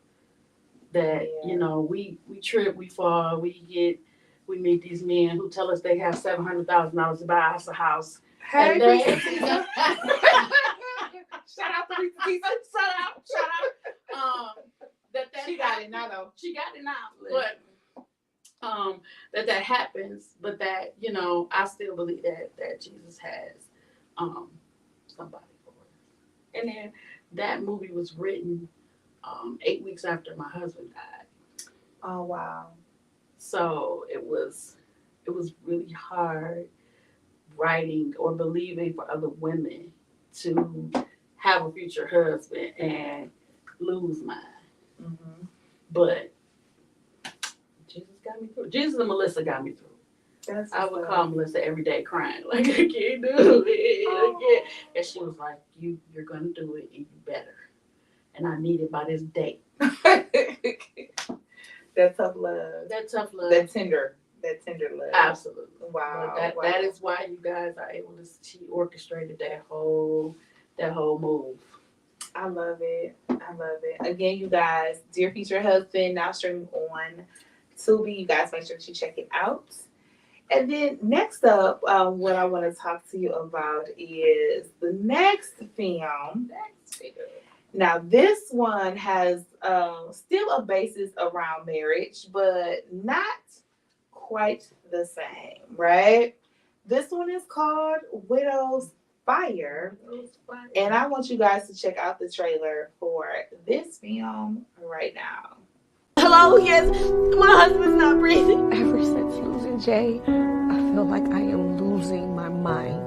That, we trip, we fall, we meet these men who tell us they have $700,000 to buy us a house. Hey, shout out to Rita Tisa. Shout out. She got it now, though. She got it now. But that happens, but that, I still believe that Jesus has somebody for us. And then that movie was written 8 weeks after my husband died. Oh, wow. So it was really hard writing or believing for other women to have a future husband and lose mine. Mm-hmm. But Jesus got me through. Jesus and Melissa got me through. I would call Melissa every day crying, like, I can't do it. And she was like, you're going to do it, and you better. And I need it by this date. That tough love. That tender love. Absolutely. Wow. That is why you guys are able to, she orchestrated that whole move. I love it. Again, you guys, Dear Future Husband, now streaming on Tubi. You guys make sure that you check it out. And then next up, what I want to talk to you about is the next film. Now, this one has still a basis around marriage, but not quite the same, right? This one is called Widow's Fire. And I want you guys to check out the trailer for this film right now. Hello, yes, my husband's not breathing. Ever since losing Jay, I feel like I am losing my mind.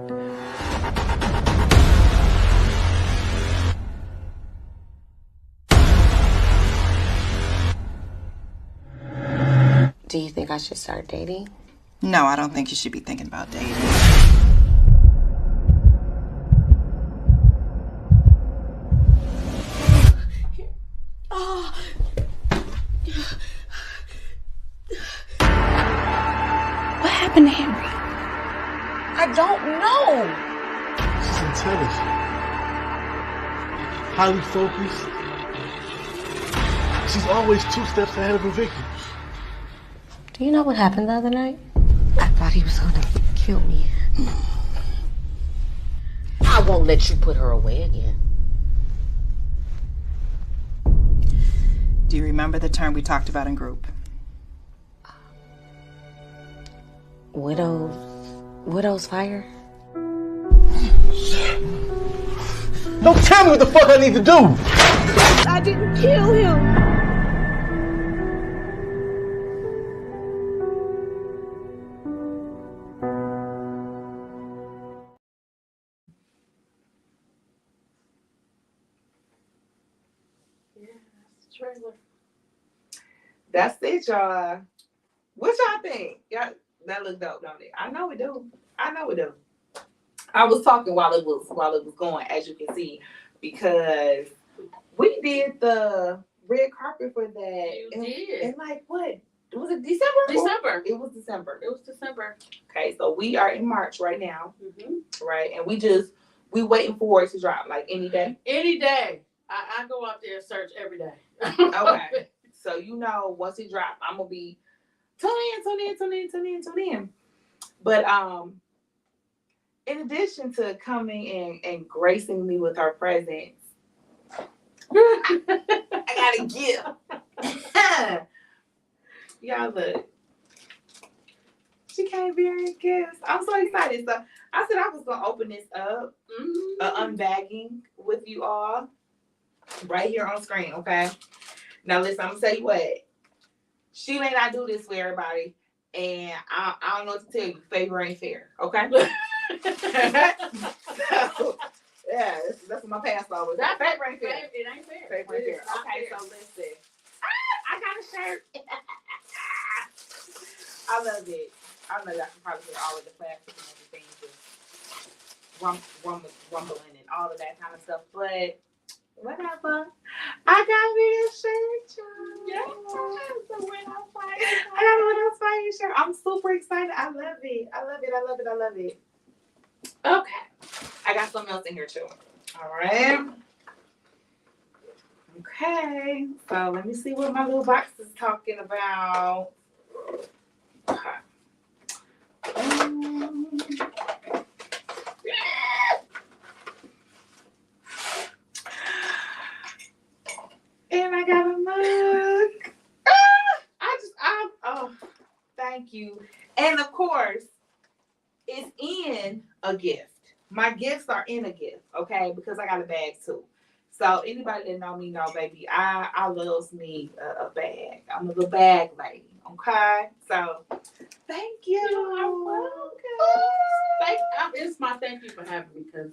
Do you think I should start dating? No, I don't think you should be thinking about dating. Oh. What happened to Henry? I don't know. She's intelligent, highly focused. She's always 2 steps ahead of her victims. Do you know what happened the other night? I thought he was gonna kill me. I won't let you put her away again. Do you remember the term we talked about in group? Widow's fire? Don't tell me what the fuck I need to do! I didn't kill him. Trailer. That's it, y'all. What y'all think? Y'all, that look dope, don't it? I know it do. I was talking while it was going, as you can see, because we did the red carpet for that. You did. And like what? Was it December? December. It was December. December. Okay, so we are in March right now, Mm-hmm. right? And we waiting for it to drop, like any day. Any day. I go out there and search every day. Okay. So once it drops, I'm gonna be tune in. But in addition to coming and gracing me with her presence, I got a gift. Y'all look. She came bearing gifts. I'm so excited. So I said I was gonna open this up, unbagging with you all right here on screen. Okay. Now listen, I'm gonna tell you what. She may not do this for everybody, and I don't know what to tell you. Favor ain't fair. Okay. So, yeah, that's what my past always. That favor ain't fair. It ain't fair. Favor ain't fair. Okay, so listen. I got a shirt. I love it. I know y'all can probably hear all of the plastic and everything just rumbling and all of that kind of stuff. But whatever. I got me a shirt, y'all. Yeah. I got a Widow's Fire shirt. I'm super excited. I love it. Okay. I got something else in here too. All right. Okay. So let me see what my little box is talking about. Okay. And I got a mug. Oh, thank you. And of course, it's in a gift. My gifts are in a gift, okay? Because I got a bag too. So anybody that know me know, baby, I loves me a bag. I'm a little bag lady, okay? So thank you. You're welcome. It's my thank you for having me because,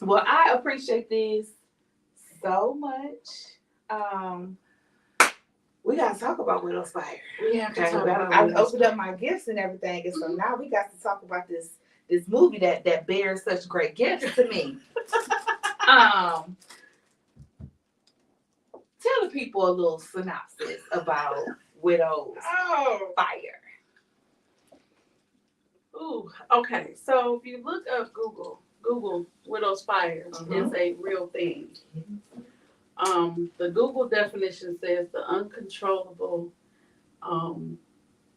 Well, I appreciate this so much. We gotta talk about Widow's Fire. Okay. I opened up my gifts and everything, and so now we got to talk about this movie that bears such great gifts to me. Tell the people a little synopsis about Widow's Fire. Ooh, okay. So if you look up Google Widow's Fire is a real thing. The Google definition says the uncontrollable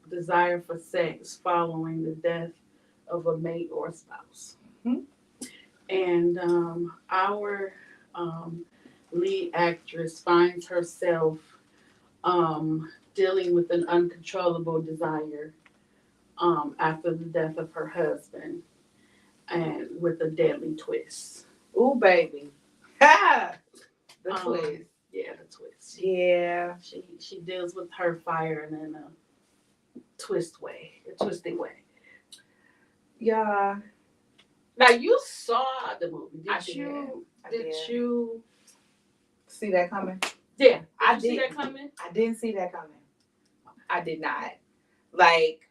desire for sex following the death of a mate or spouse. Mm-hmm. And our lead actress finds herself dealing with an uncontrollable desire after the death of her husband. and with a deadly twist. Ooh, baby. Ha! The twist. Yeah, the twist. Yeah. She deals with her fire in a twisty way. Yeah. Now you saw the movie, did you see that coming? Yeah, I did you see did. that coming? I didn't see that coming. I did not. Like,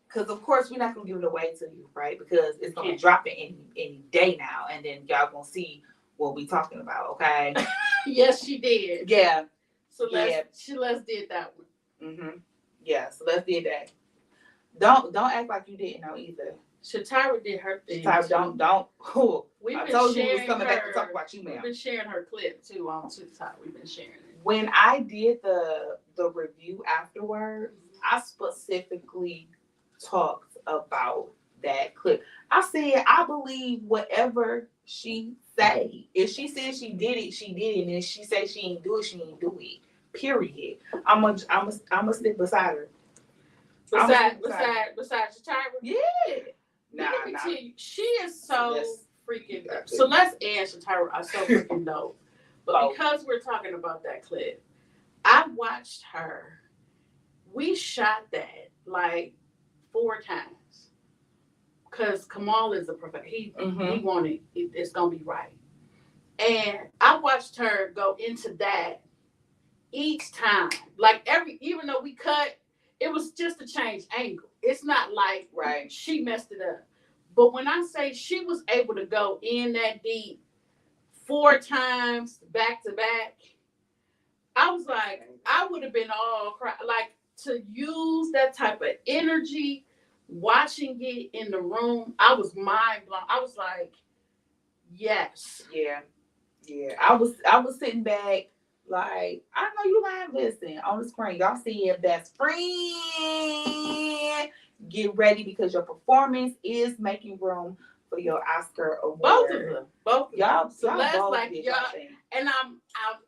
because of course we're not gonna give it away to you, right? Because it's gonna drop it any day now, and then y'all gonna see what we talking about, okay? Yes, she did. Yeah. Celeste did that one. Mm-hmm. Yeah, Celeste did that. Don't act like you didn't know either. Shatara did her thing. Shatara, don't. We've been told you sharing we was coming her, back to talk about you, ma'am. We've been sharing her clip too on TikTok. We've been sharing it. When I did the review afterwards, I specifically talked about that clip. I said I believe whatever she say. If she said she did it, she did it. And if she said she ain't do it, she ain't do it. Period. I'm stick beside her. Besides Shatara? Yeah. Let me tell you, she is so freaking dope. Celeste and Shatara are so freaking dope. But because we're talking about that clip, I watched her. We shot that like 4 times. Because Kamal is a professor. He wanted it's gonna be right. And I watched her go into that each time. Like even though we cut, it was just to change angle. It's not like she messed it up. But when I say she was able to go in that deep 4 times back to back, I was like, I would have been all cry. Like, to use that type of energy, watching it in the room, I was mind blown. I was like, yes. Yeah. I was sitting back like, I know you lying. Listen, on the screen, y'all see your best friend. Get ready because your performance is making room for your Oscar award. Both of them. Y'all. So that's like y'all. And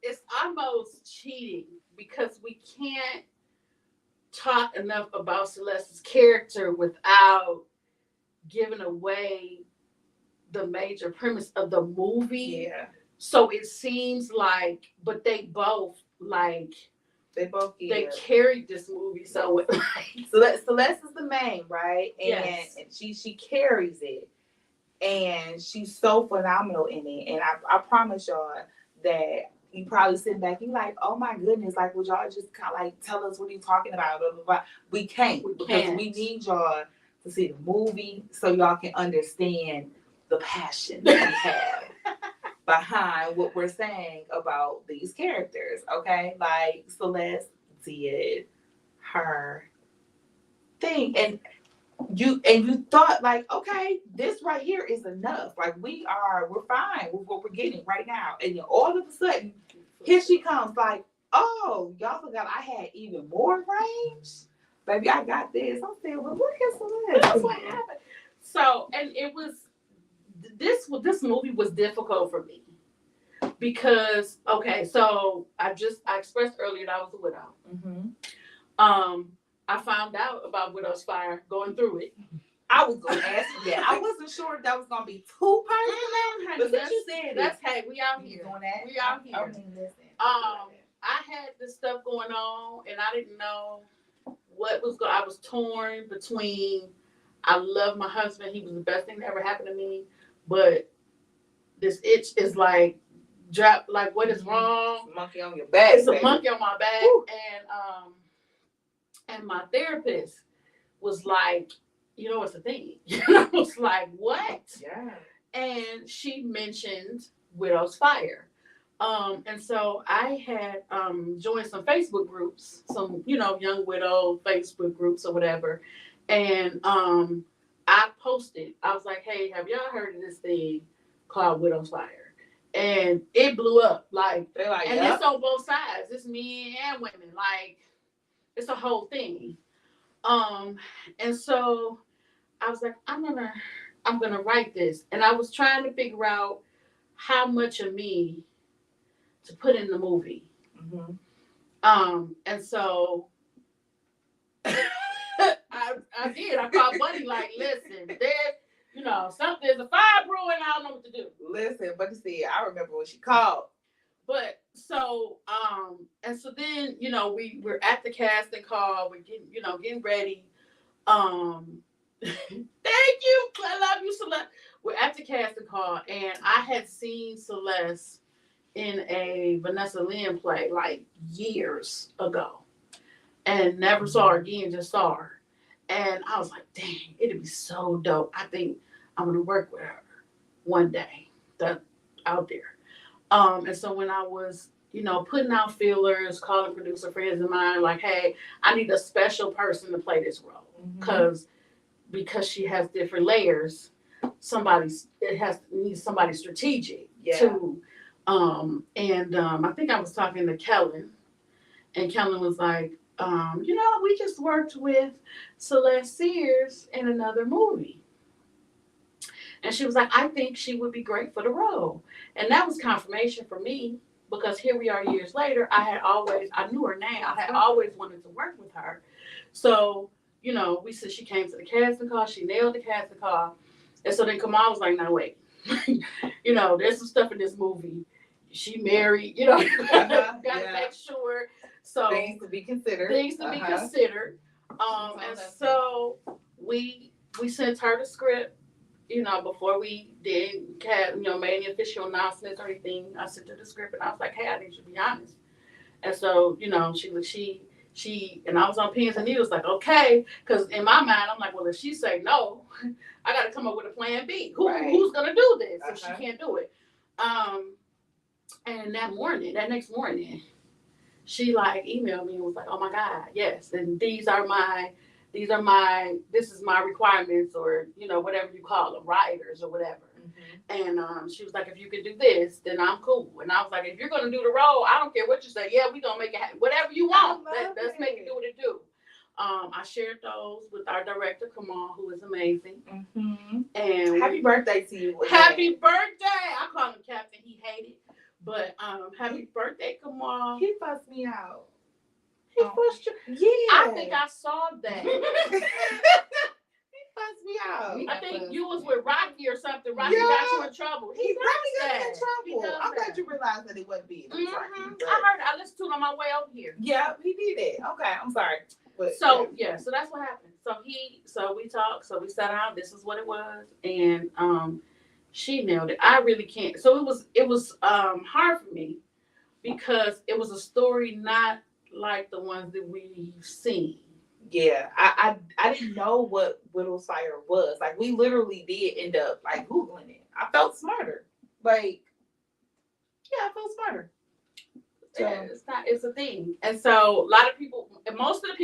it's almost cheating because we can't talk enough about Celeste's character without giving away the major premise of the movie. Yeah. So it seems like, but they both carried this movie so like. Celeste is the main, right? And yes. she carries it, and she's so phenomenal in it. And I promise y'all that you probably sit back and you're like, oh my goodness, like would y'all just kind of like tell us what you're talking about? Blah, blah, blah. We can't because we need y'all to see the movie so y'all can understand the passion that we have behind what we're saying about these characters. Okay, like Celeste did her thing, and you thought like, okay, this right here is enough. Like we're fine with what we're getting right now, and then all of a sudden, here she comes. Like, oh, y'all forgot I had even more range, baby. I got this. I'm saying, well, look at Celeste. That's what happened. So, and it was this movie was difficult for me because so I expressed earlier that I was a widow. Mm-hmm. I found out about Widow's Fire going through it. I was going to ask you that. I wasn't sure if that was going to be too personal. But since you said hey, we out here. We out here. I had this stuff going on, and I didn't know what was going. I was torn between. I love my husband. He was the best thing that ever happened to me. But this itch is like, drop. Like, what is wrong? It's a monkey on your back. It's a monkey on my back, woo. And my therapist was like, it's a thing. I was like, what? Yeah. And she mentioned Widow's Fire. And so I had joined some Facebook groups, some, young widow Facebook groups or whatever. And I posted, I was like, hey, have y'all heard of this thing called Widow's Fire? And it blew up. And it's on both sides. It's men and women. Like, it's a whole thing. And so I was like, I'm gonna write this. And I was trying to figure out how much of me to put in the movie. Mm-hmm. And so I did. I called Buddy like, listen, You know, something, there's a fire brewing, I don't know what to do. Listen, but see, I remember when she called. But so, and so then, you know, we're at the casting call, we're getting ready. Thank you. I love you, Celeste. We're at the casting call, and I had seen Celeste in a Vanessa Lynn play like years ago, and never saw her again. Just saw her, and I was like, "Dang, it'd be so dope. I think I'm gonna work with her one day." That out there. And so when I was, you know, putting out feelers, calling producer friends of mine, like, "Hey, I need a special person to play this role," because she has different layers. Needs somebody strategic too. I think I was talking to Kellen, and Kellen was like, you know, we just worked with Celeste Sears in another movie. And she was like, I think she would be great for the role. And that was confirmation for me, because here we are years later. I knew her name. I had always wanted to work with her. So, you know, she came to the casting call. She nailed the casting call. And so then Kamal was like, no, wait. You know, there's some stuff in this movie. She married, you know, gotta make sure. So things to be considered. And so we sent her the script, you know, before we did, you know, made any official announcements or anything. I sent her the script and I was like, hey, I need you to be honest. And so, you know, she and I was on pins and needles, like, okay, because in my mind, I'm like, well, if she say no, I got to come up with a plan B. Who's gonna do this if she can't do it? And that next morning, she like emailed me and was like, oh my God, yes, and this is my requirements, or, you know, whatever you call them, writers or whatever. And she was like, if you could do this, then I'm cool. And I was like, if you're going to do the role, I don't care what you say. Yeah, we're going to make it happen. Whatever you want, let's make it do what it do. I shared those with our director, Kamal, who is amazing. And happy birthday to you. Happy birthday. I call him Captain. He hated. But happy birthday, Kamal. He fussed me out. He fussed you? Yeah. I think I saw that. Fussed me out. I think you was with Rocky or something. Rocky got you in trouble. He really got me in trouble. I'm glad you realized that it wasn't being Rocky. I listened to it on my way over here. Yeah, he did it. Okay, I'm sorry. But, so that's what happened. So we talked. So we sat down. This is what it was, and she nailed it. I really can't. So it was hard for me, because it was a story not like the ones that we've seen. Yeah, I didn't know what Widow's Fire was. Like, we literally did end up like Googling it. I felt smarter. Like, yeah, I felt smarter. So it's a thing. And so a lot of people, most of the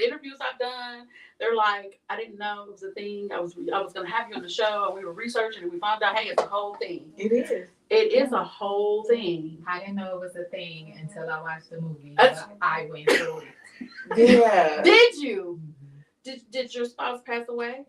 interviews I've done, they're like, I didn't know it was a thing. I was gonna have you on the show, and we were researching and we found out, hey, it's a whole thing. It is. It is a whole thing. I didn't know it was a thing until I watched the movie. I went through it. Yeah. Did you? Did your spouse pass away?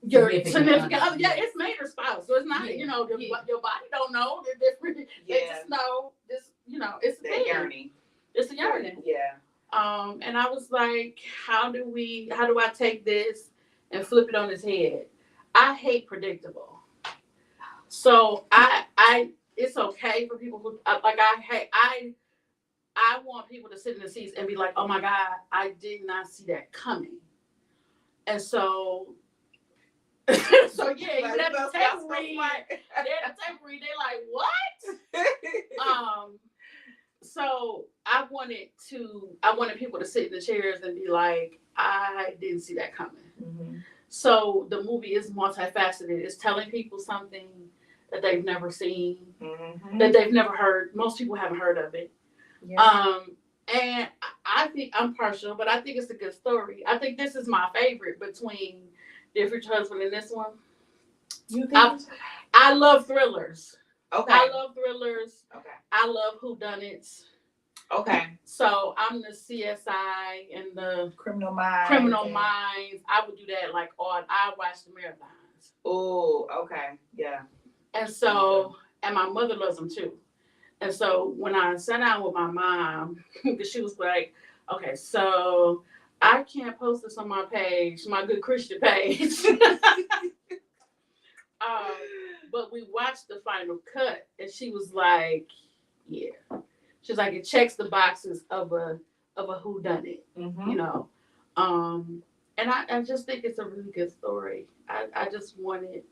Your significant other. Yeah, it's made her spouse. So it's not, you know, your body don't know. They're different. They just know this, you know, it's a yearning. It's a yearning. Yeah. And I was like, how do I take this and flip it on its head? I hate predictable. So it's okay for people who I want people to sit in the seats and be like, oh my God, I did not see that coming. And so yeah, even at the table read, they're like, what? So I wanted people to sit in the chairs and be like, I didn't see that coming. So the movie is multifaceted. It's telling people something that they've never seen, that they've never heard. Most people haven't heard of it. Yeah. And I think I'm partial, but I think it's a good story. I think this is my favorite between Different Husband and this one. You think? I love thrillers. Okay. I love thrillers. Okay. I love whodunits. Okay. So I'm the CSI and the Criminal Minds. I would do that like I watch the marathons. Oh, okay. Yeah. And so, and my mother loves them too. And so when I sat down with my mom, because she was like, okay, so I can't post this on my page, my good Christian page. But we watched the final cut, and she was like, "Yeah." She's like, "It checks the boxes of a whodunit, you know." And I just think it's a really good story. I just wanted.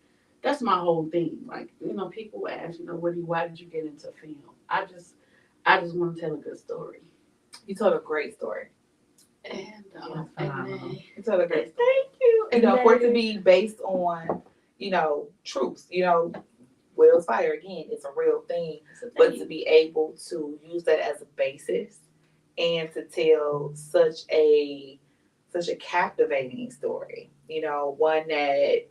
That's my whole thing. Like, you know, people ask, you know, why did you get into film? I just want to tell a good story. You told a great story. And you told a great story. Thank you. And for it to be based on, you know, truth, you know, Will's Fire, again, it's a real thing. But to be able to use that as a basis and to tell such a captivating story, you know, one that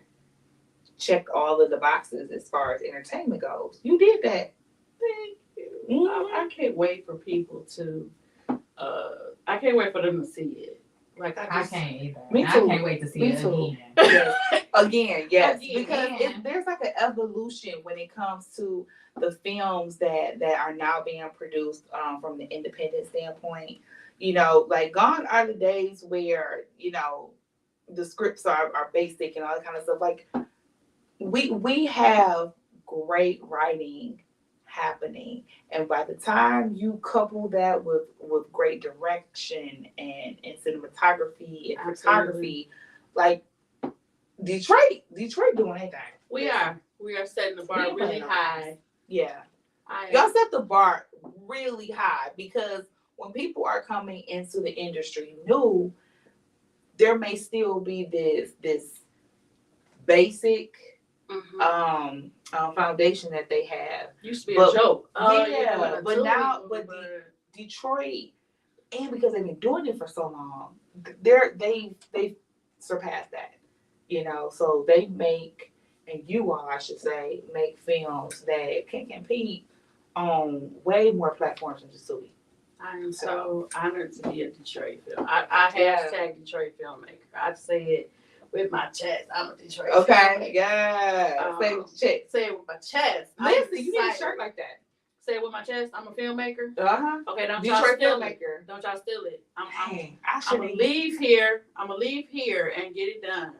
checked all of the boxes as far as entertainment goes. You did that. Thank you. I can't wait for people to I can't wait for them to see it. Like I can't either. Me too. I can't wait to see it again. Yes. Again, yes. Because there's like an evolution when it comes to the films that are now being produced from the independent standpoint. You know, like gone are the days where, you know, the scripts are basic and all that kind of stuff. Like we have great writing happening, and by the time you couple that with great direction and cinematography and photography, like Detroit doing anything. We are setting the bar really high. Yeah, y'all set the bar really high, because when people are coming into the industry new, there may still be this basic foundation that they have. Used to be a joke. But Detroit, and because they've been doing it for so long, they've surpassed that. You know, so they make, and you all, I should say, make films that can compete on way more platforms than just Subi. I am so honored to be a Detroit film. I hashtag Detroit filmmaker. I say it with my chest. I'm a Detroit filmmaker. Yeah. Say it with your chest. Say it with my chest. Listen, you need a shirt like that. Say it with my chest. I'm a filmmaker. Okay, don't Detroit y'all steal filmmaker. it. Don't y'all steal it. I'm gonna leave here. I'm gonna leave here and get it done.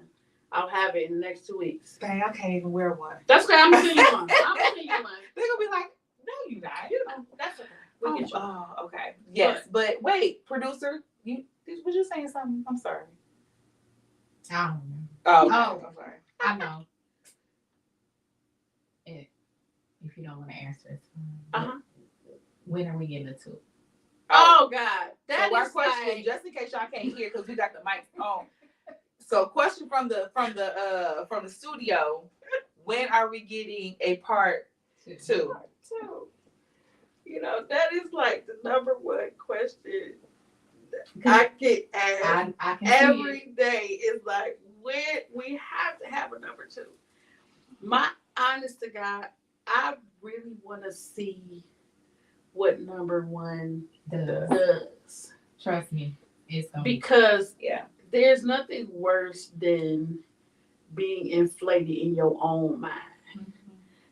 I'll have it in the next 2 weeks. Dang, I can't even wear one. That's okay. I'm gonna send you one. I'm gonna send you one. They're gonna be like, no, you're not. You know, that's okay. Okay. Yes, but wait, producer, was you saying something? I'm sorry. I don't know. Oh, I'm sorry. I know. If you don't want to answer, it's fine. When are we getting into it? Oh God, that so our is question, like... just in case y'all can't hear, because we got the mics on. So, question from the studio: when are we getting a part 2? You know, that is like the number one question I get asked every day. Is like, when we have to have a number 2. My honest to God, I really want to see what number 1 does. Trust me, it's going because there's nothing worse than being inflated in your own mind.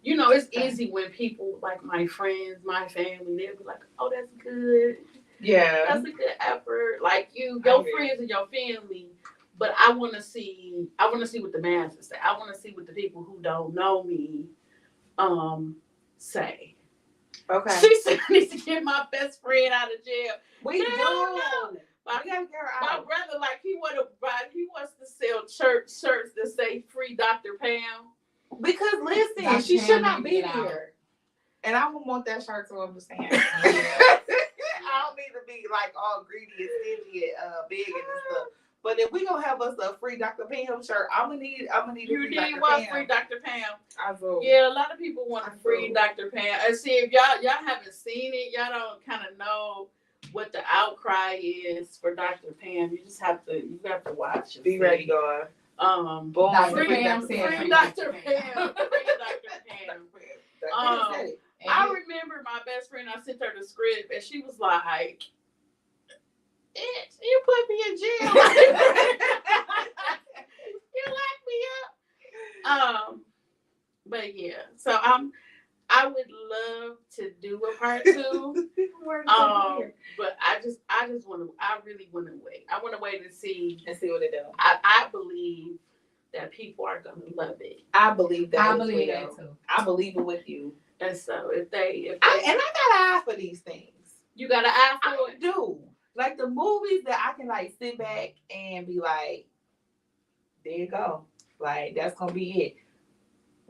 You know, it's easy when people, like my friends, my family, they'll be like, oh, that's good. Yeah. That's a good effort. Like your friends and your family. But I want to see what the masses say. I want to see what the people who don't know me say. Okay. She said I need to get my best friend out of jail. We do. My brother, like, he wants to sell church shirts that say free Dr. Pam. Because listen, she should not be here. And I don't want that shirt to understand. I don't need to be like all greedy and stingy and big and stuff. But if we gonna have us a free Dr. Pam shirt, I'm gonna need a free Dr. Pam. You need one free Dr. Pam. I do. Yeah, a lot of people want a free Dr. Pam. And see, if y'all haven't seen it, y'all don't kind of know what the outcry is for Dr. Pam. You just have to watch it. Be ready, God. Free Dr. Pam. I remember my best friend, I sent her the script and she was like, you put me in jail. You locked me up. But yeah, so I would love to do a part 2. But I just want to I really went away. I went away to see what they do. I believe that people are gonna love it. I believe that. I believe that too. I believe it with you. And so if they and I got an eye for these things. You got an eye for it? Do. Like the movies that I can like sit back and be like, there you go. Like that's gonna be it.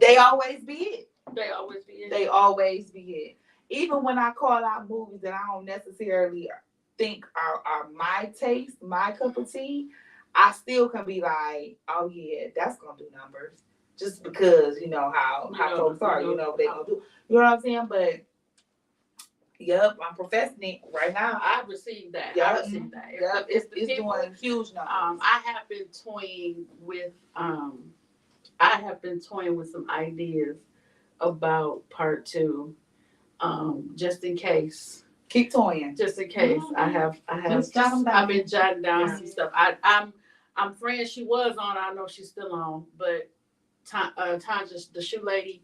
They always be it. They always be it. They always be it. Even when I call out movies that I don't necessarily think are my taste, my cup of tea, I still can be like, oh yeah, that's gonna do numbers. Just because you know how folks are, you know what they gonna do. You know what I'm saying? But yep, I'm professing it right now. I received that. Yep. I received that. Yep. It's doing huge numbers. I have been toying with some ideas about part 2. Just in case. Keep toying. Just in case. Mm-hmm. I've been jotting down some stuff. I'm friends. She was on. I know she's still on, but Tanja, the shoe lady.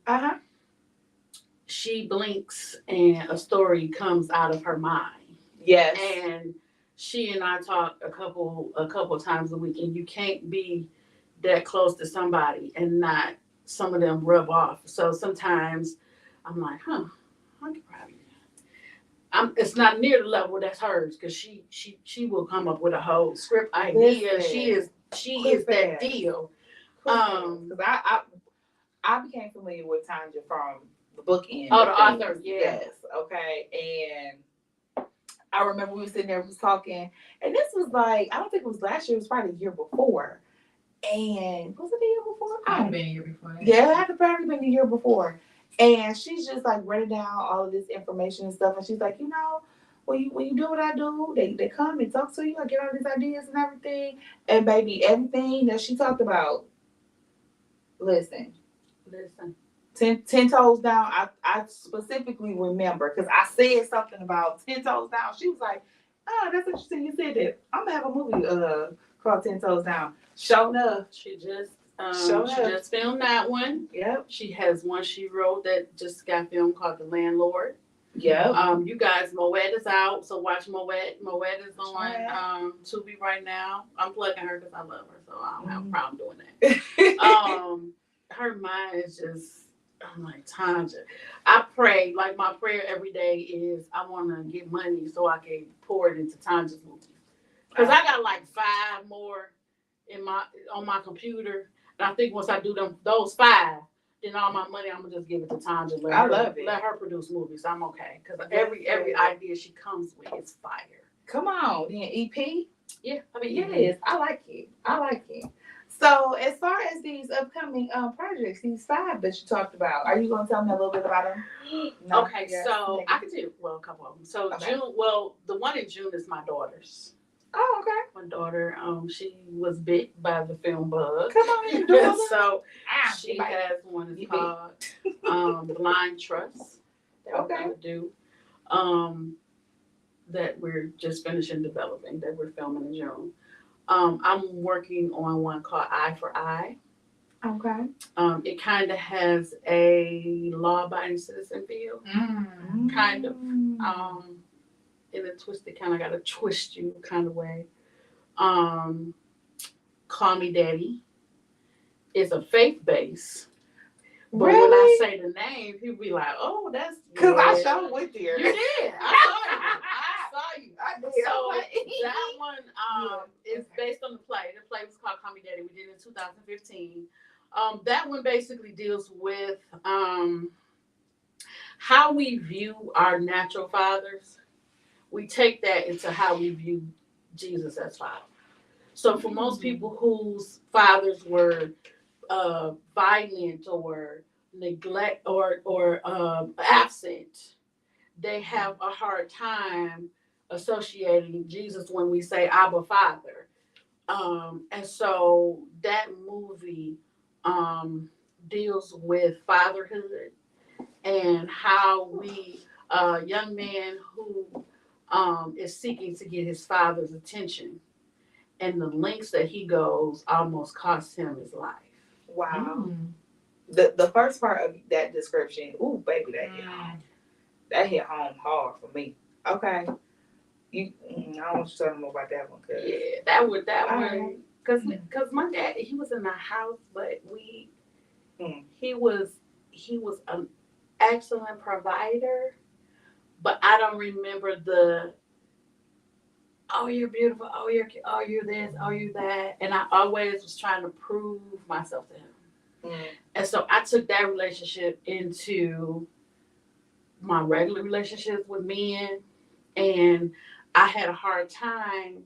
She blinks and a story comes out of her mind. Yes. And she and I talk a couple times a week, and you can't be that close to somebody and not some of them rub off. So sometimes I'm like, I could probably. It's not near the level that's hers because she will come up with a whole script idea. Listen, she is that deal. Because I became familiar with Tanja from the book end. Oh, the author, yeah. Yes. Okay. And I remember we were sitting there, we was talking, and this was like, I don't think it was last year, it was probably the year before. And was it the year before? I had been a year before that. Yeah, it had probably been the year before. And she's just like writing down all of this information and stuff. And she's like, you know, when you do what I do, they come and talk to you. I get all these ideas and everything. And baby, everything that she talked about, listen. 10 toes down. I specifically remember because I said something about 10 toes down. She was like, oh, that's interesting. You said that. I'm gonna have a movie called 10 Toes Down. Show enough. She just filmed that one. Yep. She has one she wrote that just got filmed called The Landlord. Yep. You guys, Moet is out, so watch Moet. Moet is on Tubi right now. I'm plugging her because I love her, so I don't have a problem doing that. Her mind is just, I'm like, Tanja. I pray, like my prayer every day is I want to get money so I can pour it into Tanja's movies. Because I got like 5 more on my computer. And I think once I do those 5, then all my money, I'm going to just give it to Tanja. Let her produce movies. I'm okay. Because every idea she comes with is fire. Come on. Then EP? Yeah. I mean, yes. I like it. So as far as these upcoming projects, these 5 that you talked about, are you going to tell me a little bit about them? No? Okay, so I can tell you, a couple of them. So okay. June, the one in June is my daughter's. Oh, okay. My daughter, she was bit by the film bug. Come on, so she has one called Blind Trust. That we're gonna do. That we're just finishing developing. That we're filming in June. I'm working on one called Eye for Eye. Okay. It kind of has a law-abiding citizen feel, kind of. In a twisted kind of got a twist you kind of way. Call Me Daddy is a faith base. But really? When I say the name, people be like, oh, that's because I showed with you. You did. I saw you. I did. So that one is based on the play. The play was called Call Me Daddy. We did it in 2015. That one basically deals with how we view our natural fathers. We take that into how we view Jesus as father. So for most people whose fathers were violent or neglect or absent, they have a hard time associating Jesus when we say Abba Father. And so that movie deals with fatherhood and how we, young man who is seeking to get his father's attention, and the lengths that he goes almost cost him his life. Wow. The first part of that description, ooh, baby, that hit home hard for me. Okay. I don't want you to tell them about that one. Yeah, that would, because my dad, he was in the house, but he was an excellent provider, but I don't remember oh, you're beautiful, oh, you're this, oh, you're that, and I always was trying to prove myself to him. And so I took that relationship into my regular relationships with men, and I had a hard time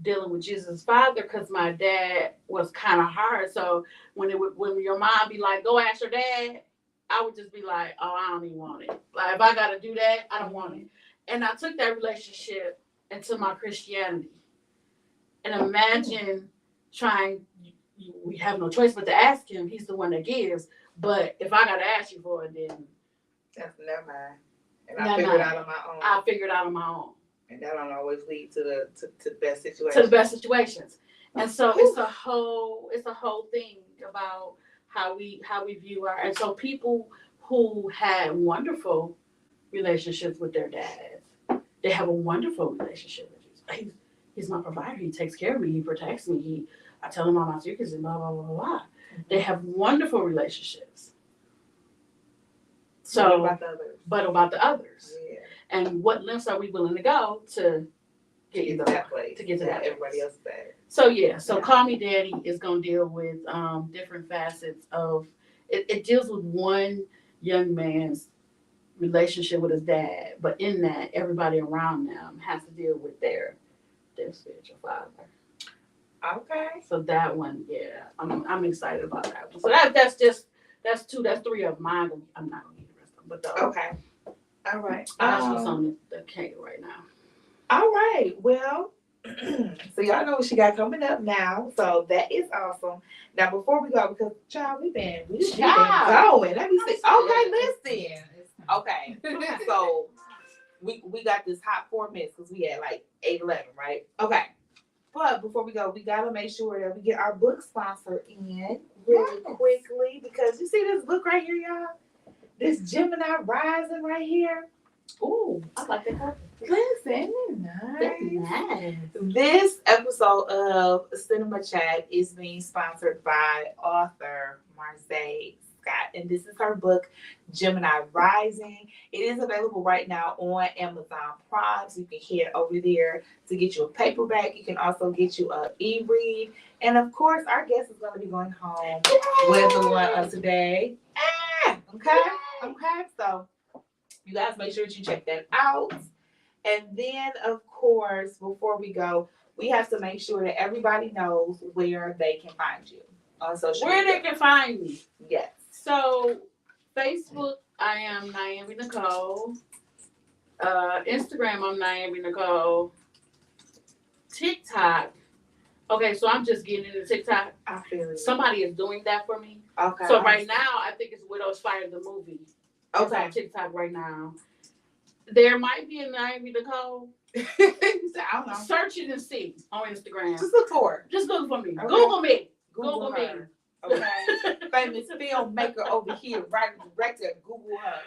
dealing with Jesus' father because my dad was kind of hard. So when your mom be like, go ask your dad, I would just be like, oh, I don't even want it. Like, if I got to do that, I don't want it. And I took that relationship into my Christianity. And imagine we have no choice but to ask him. He's the one that gives. But if I got to ask you for it, then that's never mind. And I figured out on my own. I figured out on my own. And that don't always lead to the best situations. To the best situations. And so it's a whole thing about how we view and so people who had wonderful relationships with their dads, they have a wonderful relationship with Jesus. He's my provider. He takes care of me. He protects me. I tell him all my secrets and blah, blah, blah, blah. They have wonderful relationships. So, but about the others. Yeah. And what lengths are we willing to go to get to that place? To get to that everybody else better. So Call Me Daddy is going to deal with different facets of it. Deals with one young man's relationship with his dad, but in that, everybody around them has to deal with their spiritual father. Okay. So that one, I'm excited about that one. So that's two, that's three of mine. I'm not gonna get the rest of them, but okay. All right. That's what's on the cake right now. All right. Well, so y'all know what she got coming up now. So that is awesome. Now before we go, because child, we've been going. Let me see. Okay, listen. Okay. So we got this hot 4 minutes because we had like 8:11, right? Okay. But before we go, we gotta make sure that we get our book sponsor in really quickly, because you see this book right here, y'all? This Gemini Rising right here. Ooh, I like that. Listen, nice. This episode of Cinema Chat is being sponsored by author Marseille Scott, and this is her book, Gemini Rising. It is available right now on Amazon Prime, so you can head over there to get you a paperback. You can also get you an e-read, and of course, our guest is going to be going home with the one of today. Okay. So you guys make sure that you check that out. And then, of course, before we go, we have to make sure that everybody knows where they can find you on social media. Where they can find me. Yes. So, Facebook, I am Nyambe Nichole. Instagram, I'm Nyambe Nichole. TikTok. Okay, so I'm just getting into TikTok. I feel it. Somebody is doing that for me. Okay. So right now, I think it's Widow's Fire, the movie. Okay. It's on TikTok right now. There might be a Nyambe Nichole. I don't know. Search it and see on Instagram. Just look for her. Just look for me. Okay. Google me. Google her. Okay. Famous filmmaker over here, right director. Google her.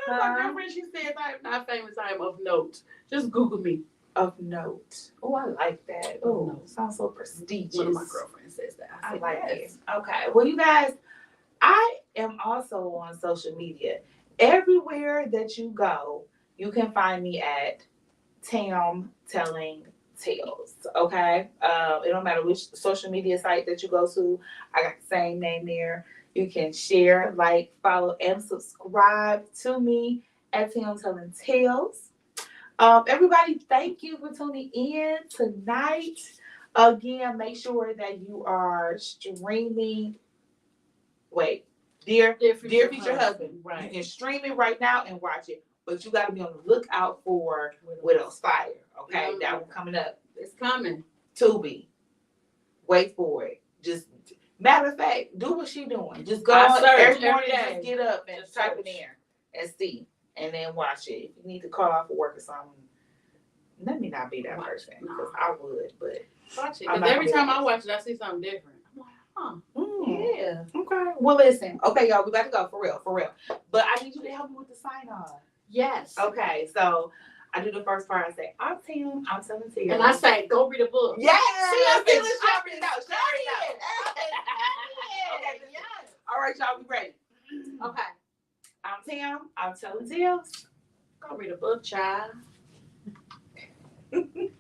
My girlfriend, she says I am not famous. I am of note. Just Google me. Of note. Oh, I like that. Oh, sounds so prestigious. One of my girlfriends says that. I like it. Okay. Well, you guys, I am also on social media. Everywhere that you go, you can find me at Tam Telling Tales. Okay. It don't matter which social media site that you go to. I got the same name there. You can share, like, follow, and subscribe to me at Tam Telling Tales. Everybody, thank you for tuning in tonight. Again, make sure that you are streaming. Wait, Dear Future Husband. Right. You can stream it right now and watch it, but you got to be on the lookout for Widow's Fire. Okay, that one coming up. It's coming. Tubi. Wait for it. Just matter of fact, do what she doing. Just go on every morning. Just get up and just type it in and see. And then watch it. If you need to call off for work or something, let me not be that person, because I would, but watch it. Because every time I watch it, I see something different. I'm like, yeah. Okay. Well, listen. Okay, y'all, we about to go for real. But I need you to help me with the sign off. Yes. Okay, so I do the first part. I say, I'm Tim. I'm telling Tim. And I say, go read a book. Yeah. See, I'm feeling Shout it out. Okay. Yes. All right, y'all. We ready? Okay. I'm Tim. I'm telling tales. Go read a book, child.